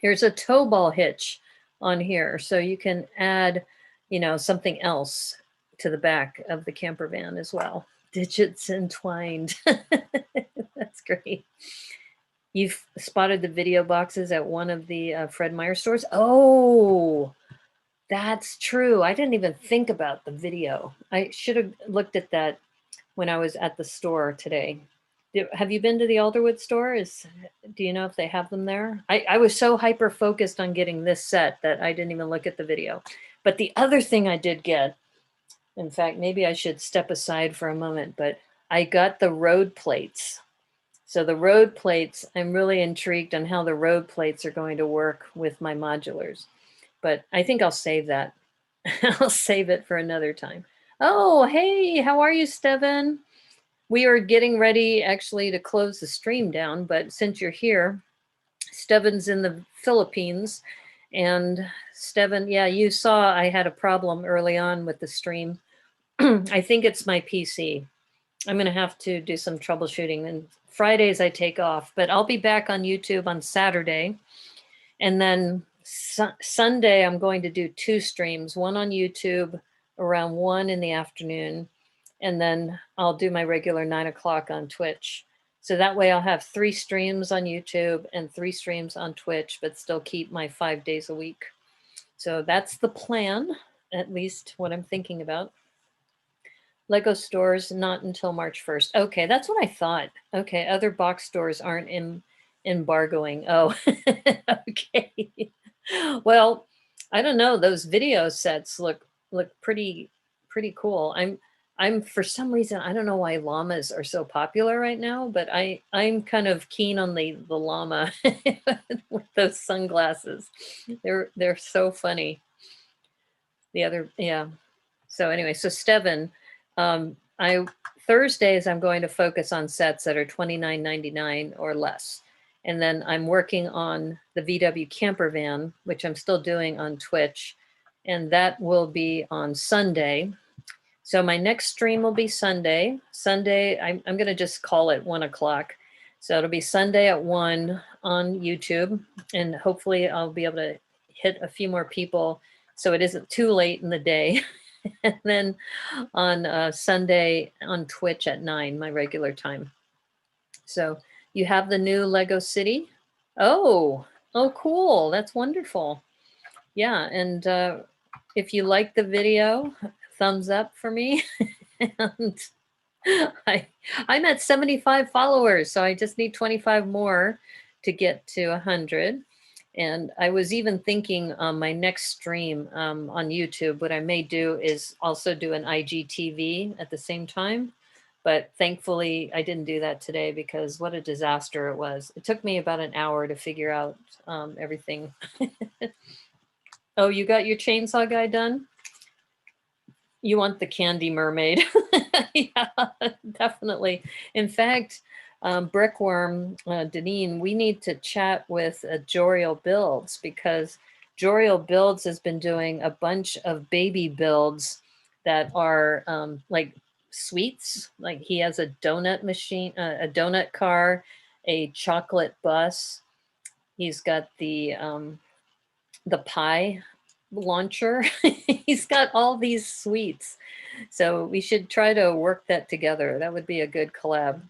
here's a tow ball hitch on here. So you can add, you know, something else to the back of the camper van as well. Digits entwined. That's great. You've spotted the video boxes at one of the Fred Meyer stores. Oh, that's true. I didn't even think about the video. I should have looked at that when I was at the store today. Have you been to the Alderwood store? Do you know if they have them there? I was so hyper focused on getting this set that I didn't even look at the video. But the other thing I did get, in fact, maybe I should step aside for a moment, but I got the road plates. So the road plates, I'm really intrigued on how the road plates are going to work with my modulars. But I think I'll save that. I'll save it for another time. Oh, hey, how are you, Steven? We are getting ready actually to close the stream down, but since you're here, Steven's in the Philippines. And Steven, yeah, you saw I had a problem early on with the stream. I think it's my PC. I'm going to have to do some troubleshooting. And Fridays I take off, but I'll be back on YouTube on Saturday. And then Sunday, I'm going to do 2 streams, one on YouTube around 1 in the afternoon. And then I'll do my regular 9 o'clock on Twitch. So that way I'll have 3 streams on YouTube and 3 streams on Twitch, but still keep my 5 days a week. So that's the plan, at least what I'm thinking about. Lego stores, not until March 1st. Okay, that's what I thought. Okay, other box stores aren't embargoing. Oh, okay. Well, I don't know. Those video sets look pretty cool. I'm for some reason, I don't know why llamas are so popular right now, but I'm kind of keen on the llama with those sunglasses. They're so funny. Yeah. So anyway, so Steven, Thursdays I'm going to focus on sets that are $29.99 or less. And then I'm working on the VW camper van, which I'm still doing on Twitch. And that will be on Sunday. So my next stream will be Sunday. Sunday, I'm going to just call it 1 o'clock. So it'll be Sunday at 1 on YouTube. And hopefully I'll be able to hit a few more people so it isn't too late in the day. And then on Sunday on Twitch at 9, my regular time. So you have the new Lego City. Oh, cool. That's wonderful. Yeah. And if you like the video, thumbs up for me. And I'm at 75 followers, so I just need 25 more to get to 100. And I was even thinking on my next stream on YouTube, what I may do is also do an IGTV at the same time. But thankfully, I didn't do that today because what a disaster it was. It took me about an hour to figure out everything. Oh, you got your chainsaw guy done? You want the candy mermaid. Yeah, definitely. In fact, Brickworm, Deneen, we need to chat with Joriel Builds because Joriel Builds has been doing a bunch of baby builds that are like sweets. Like he has a donut machine, a donut car, a chocolate bus. He's got the pie launcher. He's got all these sweets. So we should try to work that together. That would be a good collab.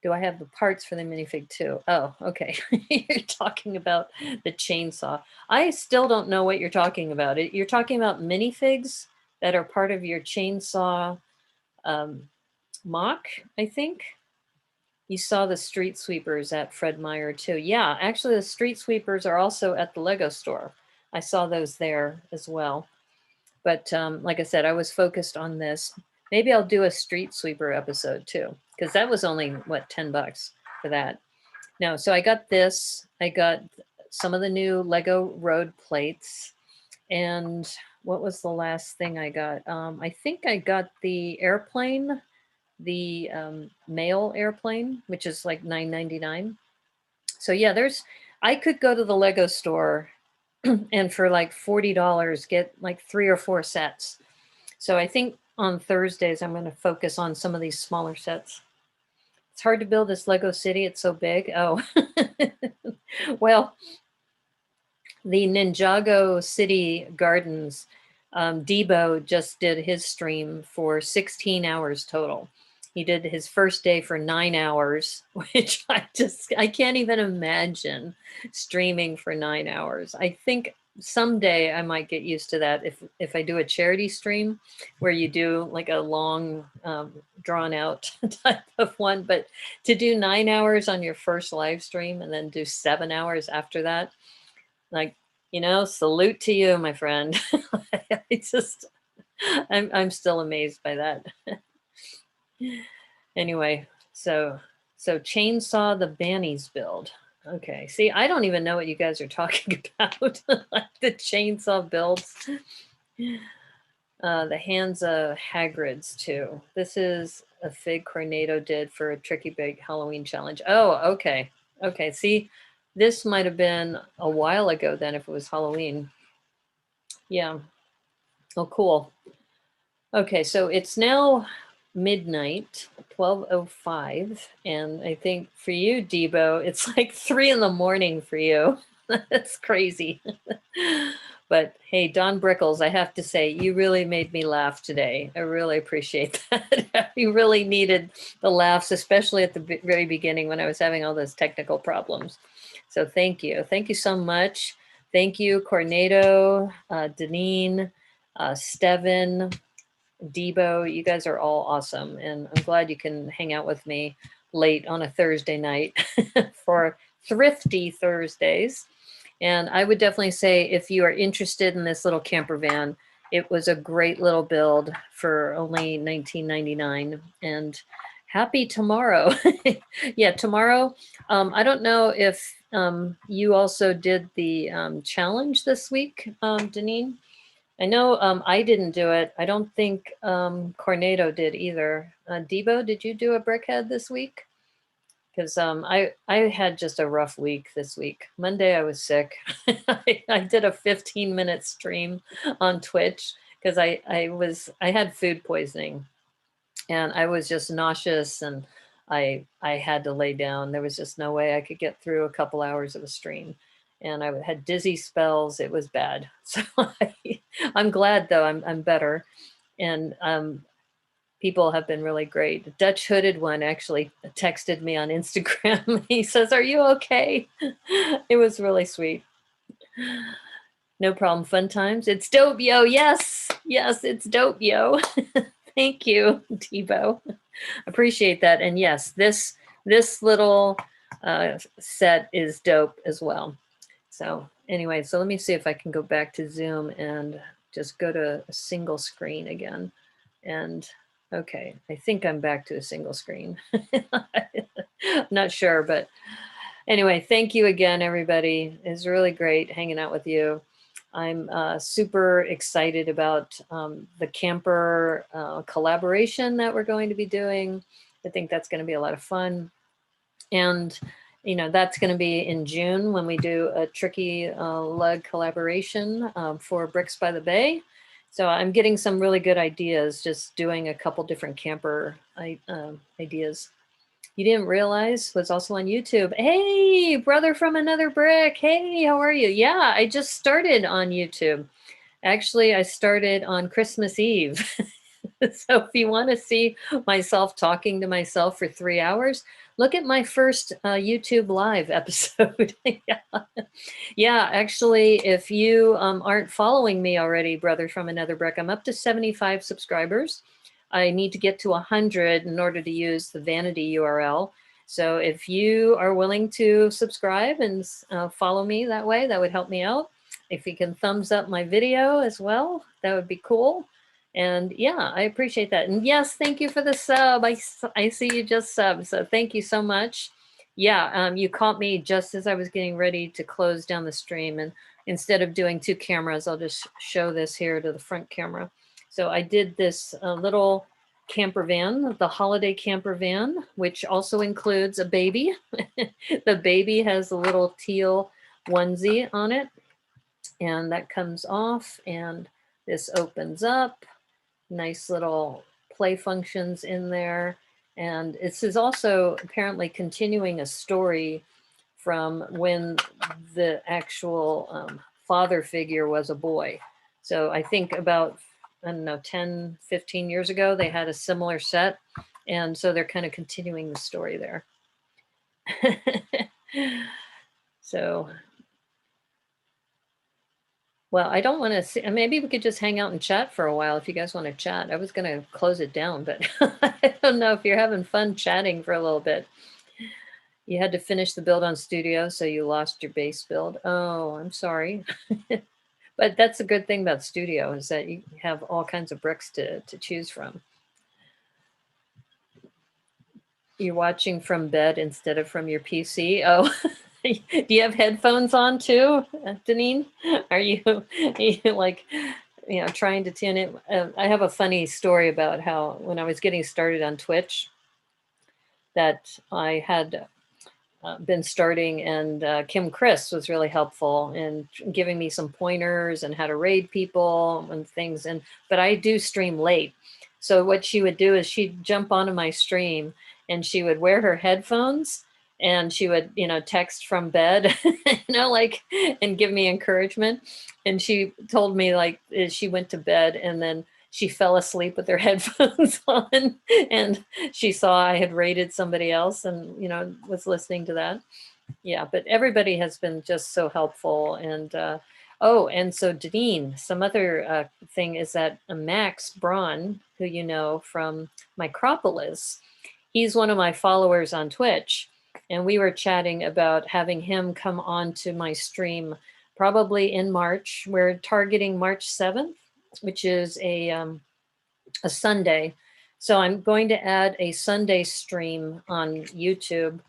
Do I have the parts for the minifig too? Oh, okay. You're talking about the chainsaw. I still don't know what you're talking about. You're talking about minifigs that are part of your chainsaw MOC, I think. You saw the street sweepers at Fred Meyer too. Yeah, actually the street sweepers are also at the Lego store. I saw those there as well. But like I said, I was focused on this. Maybe I'll do a street sweeper episode too, because that was only, what, $10 for that. No, so I got this. I got some of the new Lego road plates. And what was the last thing I got? I think I got the airplane, the mail airplane, which is like $9.99. So yeah, I could go to the Lego store and for like $40 get like 3 or 4 sets. So I think on Thursdays I'm going to focus on some of these smaller sets. It's hard to build this Lego city. It's so big. Oh, well, the Ninjago City Gardens, Debo just did his stream for 16 hours total. He did his first day for 9 hours, which I can't even imagine streaming for 9 hours. I think someday I might get used to that if I do a charity stream where you do like a long drawn out type of one, but to do 9 hours on your first live stream and then do 7 hours after that, like, salute to you, my friend. I'm still amazed by that. Anyway, so chainsaw the Bannies build. Okay, see, I don't even know what you guys are talking about. Like the chainsaw builds. The hands of Hagrid's too. This is a fig Cornado did for a Tricky Big Halloween challenge. Oh, okay. Okay, see, this might have been a while ago then if it was Halloween. Yeah. Oh, cool. Okay, so it's now midnight, 12:05, and I think for you, Debo, it's like 3 in the morning for you. That's crazy. But hey, Don Brickles, I have to say, you really made me laugh today. I really appreciate that. You really needed the laughs, especially at the very beginning when I was having all those technical problems. So thank you. Thank you so much. Thank you, Cornado, Deneen, Steven, Debo. You guys are all awesome. And I'm glad you can hang out with me late on a Thursday night for Thrifty Thursdays. And I would definitely say if you are interested in this little camper van, it was a great little build for only $19.99. And happy tomorrow. Yeah, tomorrow. I don't know if you also did the challenge this week, Deneen. I know I didn't do it. I don't think Cornado did either. Debo, did you do a brickhead this week? Because I had just a rough week this week. Monday I was sick. I did a 15-minute stream on Twitch because I had food poisoning and I was just nauseous and I had to lay down. There was just no way I could get through a couple hours of a stream. And I had dizzy spells. It was bad. So I'm glad though I'm better. And people have been really great. The Dutch Hooded one actually texted me on Instagram. He says, "Are you okay?" It was really sweet. No problem. Fun times. It's dope, yo. Yes. Yes, it's dope, yo. Thank you, Debo. Appreciate that. And yes, this little set is dope as well. So anyway, so let me see if I can go back to Zoom and just go to a single screen again. And okay, I think I'm back to a single screen. Not sure, but anyway, thank you again, everybody. It's really great hanging out with you. I'm super excited about the camper collaboration that we're going to be doing. I think that's going to be a lot of fun. And, that's going to be in June when we do a Tricky Lug collaboration for Bricks by the Bay. So I'm getting some really good ideas, just doing a couple different camper ideas. You didn't realize was also on YouTube. Hey, brother from another brick. Hey, how are you? Yeah, I just started on YouTube. Actually, I started on Christmas Eve. So if you want to see myself talking to myself for 3 hours, look at my first YouTube live episode. Yeah, actually, if you aren't following me already, brother from another brick, I'm up to 75 subscribers. I need to get to 100 in order to use the vanity URL. So if you are willing to subscribe and follow me that way, that would help me out. If you can thumbs up my video as well, that would be cool. And yeah, I appreciate that. And yes, thank you for the sub. I see you just subbed, so thank you so much. Yeah, you caught me just as I was getting ready to close down the stream. And instead of doing 2 cameras, I'll just show this here to the front camera. So I did this little camper van, the holiday camper van, which also includes a baby. The baby has a little teal onesie on it, and that comes off, and this opens up. Nice little play functions in there. And this is also apparently continuing a story from when the actual father figure was a boy. So I think about, I don't know, 10, 15 years ago, they had a similar set. And so they're kind of continuing the story there. So, well, I don't want to see, maybe we could just hang out and chat for a while if you guys want to chat. I was going to close it down, but I don't know if you're having fun chatting for a little bit. You had to finish the build on Studio, so you lost your base build. Oh, I'm sorry. But that's a good thing about Studio, is that you have all kinds of bricks to choose from. You're watching from bed instead of from your PC. Oh, do you have headphones on too, Deneen? Are you like, trying to tune it? I have a funny story about how when I was getting started on Twitch, that I had been starting, and Kim Chris was really helpful in giving me some pointers and how to raid people and things. But I do stream late. So what she would do is she'd jump onto my stream and she would wear her headphones and she would, text from bed, and give me encouragement. And she told me she went to bed and then she fell asleep with her headphones on, and she saw I had raided somebody else and, was listening to that. Yeah, but everybody has been just so helpful. And and so Deneen, some other thing is that Max Braun, who you know from Micropolis, he's one of my followers on Twitch. And we were chatting about having him come on to my stream probably in March. We're targeting March 7th, which is a Sunday. So I'm going to add a Sunday stream on YouTube,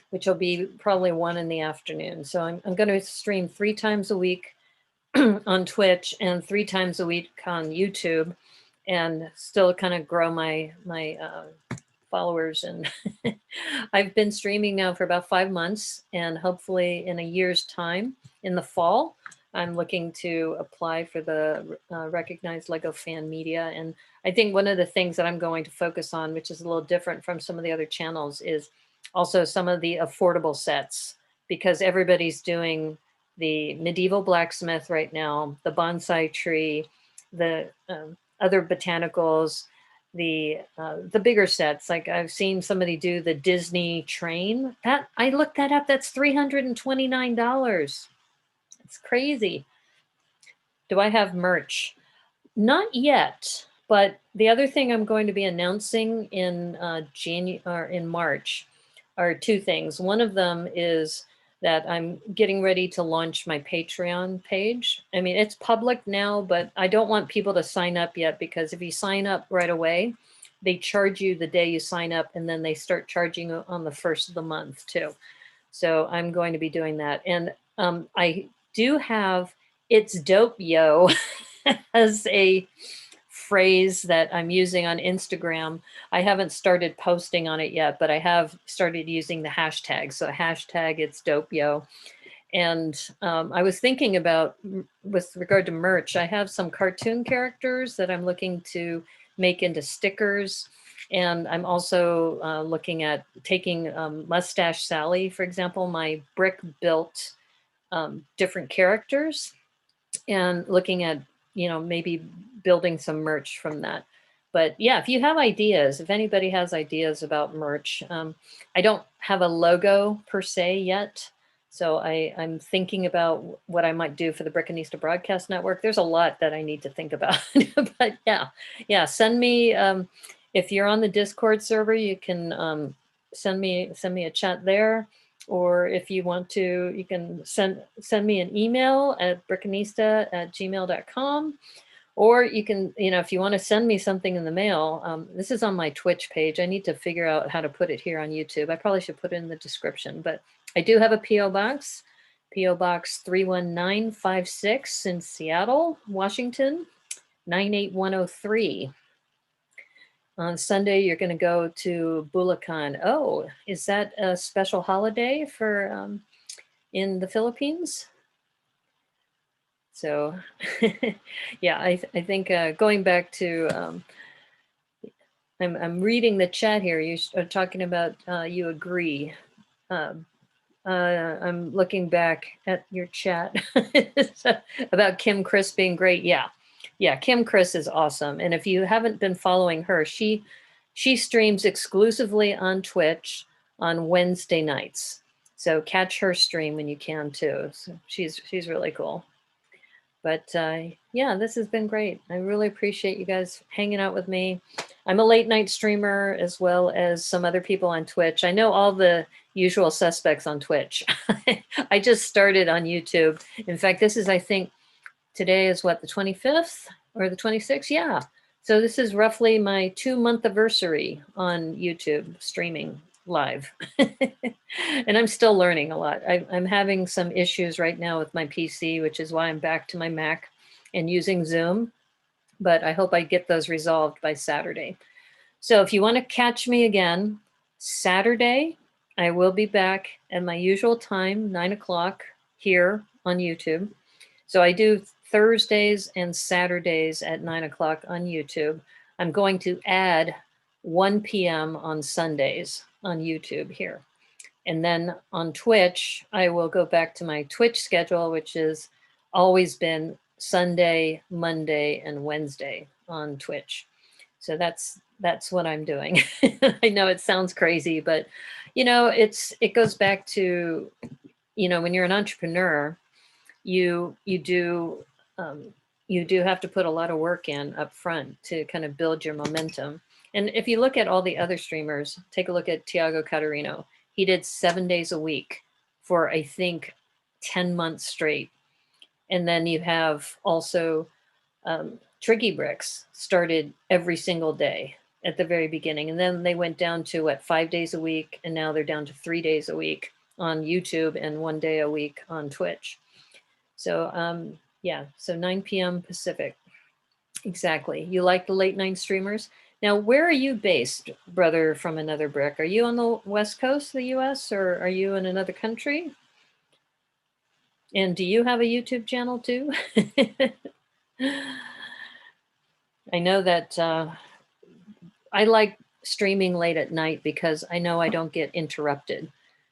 which will be probably 1 in the afternoon. So I'm going to stream 3 times a week on Twitch and 3 times a week on YouTube, and still kind of grow my followers. And I've been streaming now for about 5 months, and hopefully in a year's time, in the fall, I'm looking to apply for the recognized Lego fan media. And I think one of the things that I'm going to focus on, which is a little different from some of the other channels, is also some of the affordable sets, because everybody's doing the medieval blacksmith right now, the bonsai tree, the other botanicals, the bigger sets. Like I've seen somebody do the Disney train. That I looked that up. That's $329. It's crazy. Do I have merch? Not yet, but the other thing I'm going to be announcing in January or in March are 2 things. One of them is that I'm getting ready to launch my Patreon page. I mean, it's public now, but I don't want people to sign up yet, because if you sign up right away, they charge you the day you sign up, and then they start charging on the first of the month too. So I'm going to be doing that. And I do have "It's dope, yo" as a phrase that I'm using on Instagram. I haven't started posting on it yet, but I have started using the hashtag. So hashtag "It's dope, yo." And I was thinking about, with regard to merch, I have some cartoon characters that I'm looking to make into stickers. And I'm also looking at taking Mustache Sally, for example, my brick built different characters, and looking at, maybe building some merch from that. But yeah, if you have ideas, if anybody has ideas about merch, I don't have a logo per se yet. So I'm thinking about what I might do for the Brickanista Broadcast Network. There's a lot that I need to think about. But yeah, send me, if you're on the Discord server, you can send me a chat there. Or if you want to, you can send me an email at brickanista@gmail.com. Or you can, if you want to send me something in the mail, this is on my Twitch page. I need to figure out how to put it here on YouTube. I probably should put it in the description, but I do have a P.O. Box, P.O. Box 31956 in Seattle, Washington, 98103. On Sunday, you're going to go to Bulacan. Oh, is that a special holiday for in the Philippines? So, yeah, I think going back to, I'm reading the chat here. You are talking about you agree. Um, I'm looking back at your chat about Kim Chris being great. Yeah, yeah, Kim Chris is awesome. And if you haven't been following her, she streams exclusively on Twitch on Wednesday nights. So catch her stream when you can too. So she's really cool. But yeah, this has been great. I really appreciate you guys hanging out with me. I'm a late night streamer as well as some other people on Twitch. I know all the usual suspects on Twitch. I just started on YouTube. In fact, this is, I think, today is what, the 25th or the 26th? Yeah. So this is roughly my 2-month anniversary on YouTube streaming live. And I'm still learning a lot. I'm having some issues right now with my PC, which is why I'm back to my Mac and using Zoom. But I hope I get those resolved by Saturday. So if you want to catch me again, Saturday, I will be back at my usual time, 9 o'clock here on YouTube. So I do Thursdays and Saturdays at 9 o'clock on YouTube. I'm going to add 1 p.m. on Sundays on YouTube here. And then on Twitch, I will go back to my Twitch schedule, which has always been Sunday, Monday, and Wednesday on Twitch. So that's what I'm doing. I know it sounds crazy, but it goes back to, when you're an entrepreneur, you do have to put a lot of work in up front to kind of build your momentum. And if you look at all the other streamers, take a look at Tiago Catarino. He did 7 days a week for, I think, 10 months straight. And then you have also Tricky Bricks started every single day at the very beginning. And then they went down to 5 days a week. And now they're down to 3 days a week on YouTube and 1 day a week on Twitch. So yeah, so 9 p.m. Pacific. Exactly. You like the late night streamers? Now, where are you based, brother from another brick? Are you on the West Coast of the US or are you in another country? And do you have a YouTube channel too? I know that I like streaming late at night because I know I don't get interrupted.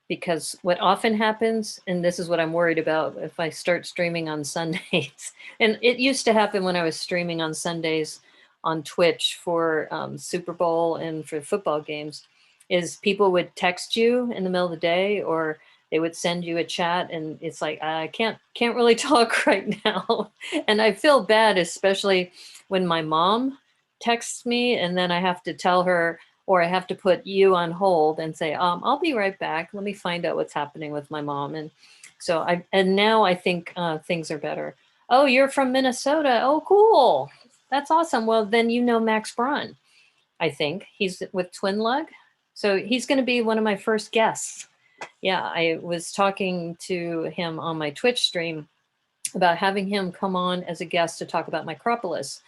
Because what often happens, and this is what I'm worried about if I start streaming on Sundays, and it used to happen when I was streaming on Sundays on Twitch for Super Bowl and for football games, is people would text you in the middle of the day or they would send you a chat and it's like, I can't really talk right now. And I feel bad, especially when my mom texts me and then I have to tell her, or I have to put you on hold and say, I'll be right back. Let me find out what's happening with my mom. And so now I think things are better. Oh, you're from Minnesota. Oh, cool. That's awesome. Well, then you know Max Braun, I think. He's with Twin Lug. So he's going to be one of my first guests. Yeah, I was talking to him on my Twitch stream about having him come on as a guest to talk about Micropolis.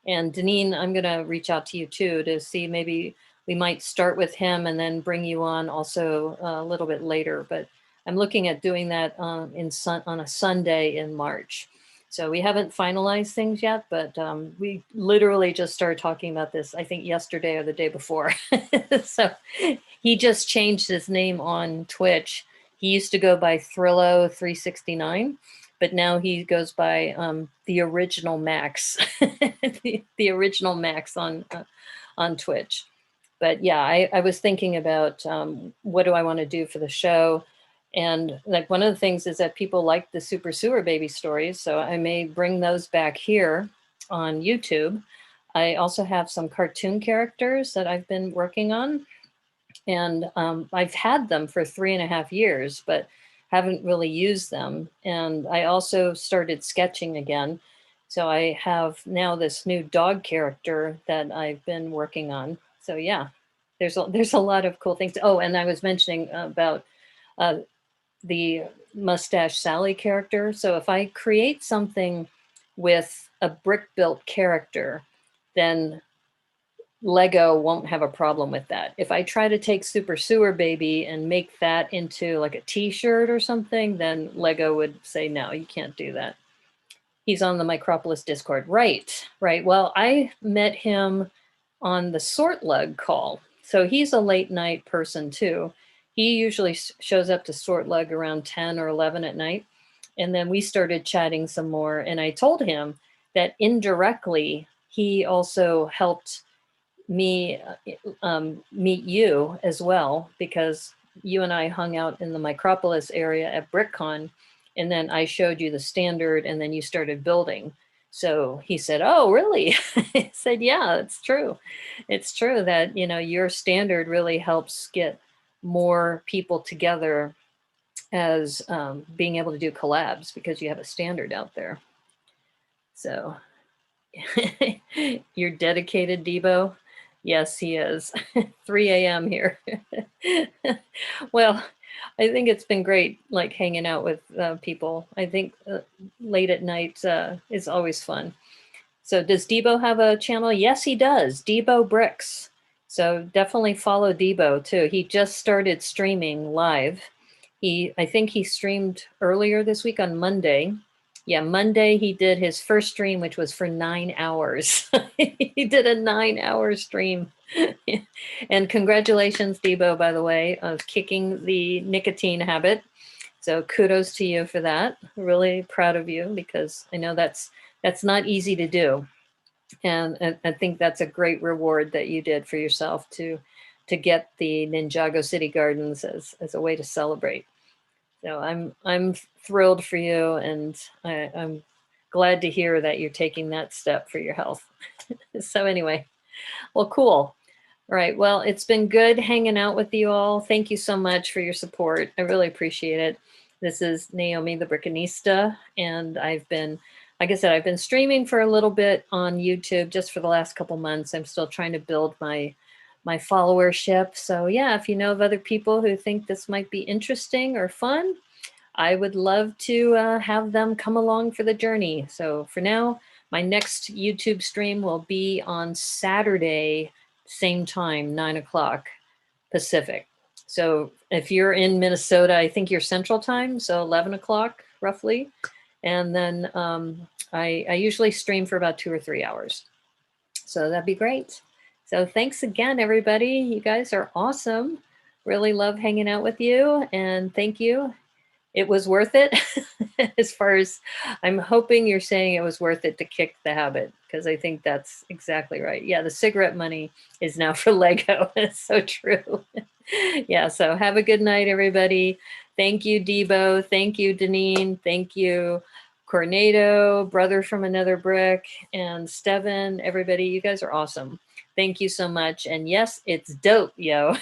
And Deneen, I'm going to reach out to you too to see maybe we might start with him and then bring you on also a little bit later. But I'm looking at doing that on a Sunday in March. So we haven't finalized things yet, but we literally just started talking about this, I think yesterday or the day before. So he just changed his name on Twitch. He used to go by Thrillo369. But now he goes by the original Max, the original Max on Twitch. But yeah, I was thinking about what do I want to do for the show, and like one of the things is that people like the Super Sewer Baby stories, so I may bring those back here on YouTube. I also have some cartoon characters that I've been working on, and I've had them for 3.5 years, but haven't really used them. And I also started sketching again. So I have now this new dog character that I've been working on. So yeah, there's a lot of cool things. Oh, and I was mentioning about the Mustache Sally character. So if I create something with a brick built character, then Lego won't have a problem with that. If I try to take Super Sewer Baby and make that into like a t-shirt or something, then Lego would say, no, you can't do that. He's on the Micropolis Discord. Right, right. Well, I met him on the Sort Lug call. So he's a late night person too. He usually shows up to Sort Lug around 10 or 11 at night. And then we started chatting some more. And I told him that indirectly, he also helped me meet you as well, because you and I hung out in the Micropolis area at BrickCon, and then I showed you the standard, and then you started building. So he said, oh, really? I said, yeah, it's true. It's true that, you know, your standard really helps get more people together as being able to do collabs because you have a standard out there. So you're dedicated, Debo. Yes, he is. 3 a.m. here. Well, I think it's been great, like hanging out with people. I think late at night is always fun. So does Debo have a channel? Yes, he does. Debo Bricks. So definitely follow Debo too. He just started streaming live. I think he streamed earlier this week on Monday. Yeah, Monday he did his first stream, which was for 9 hours. He did a 9-hour stream. And congratulations, Debo, by the way, of kicking the nicotine habit. So kudos to you for that. Really proud of you, because I know that's not easy to do. And I think that's a great reward that you did for yourself to get the Ninjago City Gardens as a way to celebrate. So I'm thrilled for you, and I'm glad to hear that you're taking that step for your health. So anyway, well, cool. All right. Well, it's been good hanging out with you all. Thank you so much for your support. I really appreciate it. This is Naomi, the Brickanista, and I've been, like I said, I've been streaming for a little bit on YouTube just for the last couple months. I'm still trying to build my followership. So yeah, if you know of other people who think this might be interesting or fun, I would love to have them come along for the journey. So for now, my next YouTube stream will be on Saturday, same time, 9 o'clock Pacific. So if you're in Minnesota, I think you're Central Time, so 11 o'clock roughly. And then I usually stream for about 2 or 3 hours. So that'd be great. So thanks again, everybody. You guys are awesome. Really love hanging out with you, and thank you. It was worth it. As far as, I'm hoping you're saying it was worth it to kick the habit, because I think that's exactly right. Yeah, the cigarette money is now for Lego. It's so true. Yeah, so have a good night, everybody. Thank you, Debo. Thank you, Deneen. Thank you, Cornado, brother from another brick, and Steven. Everybody, you guys are awesome. Thank you so much. And yes, it's dope, yo.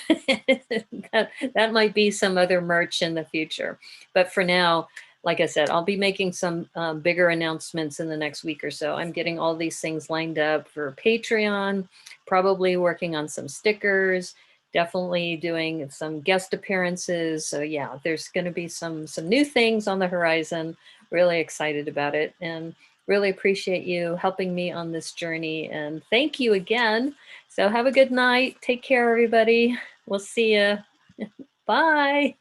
that might be some other merch in the future. But for now, like I said, I'll be making some bigger announcements in the next week or so. I'm getting all these things lined up for Patreon, probably working on some stickers, definitely doing some guest appearances. So yeah, there's going to be some new things on the horizon. Really excited about it, and really appreciate you helping me on this journey. And thank you again. So have a good night. Take care, everybody. We'll see you. Bye.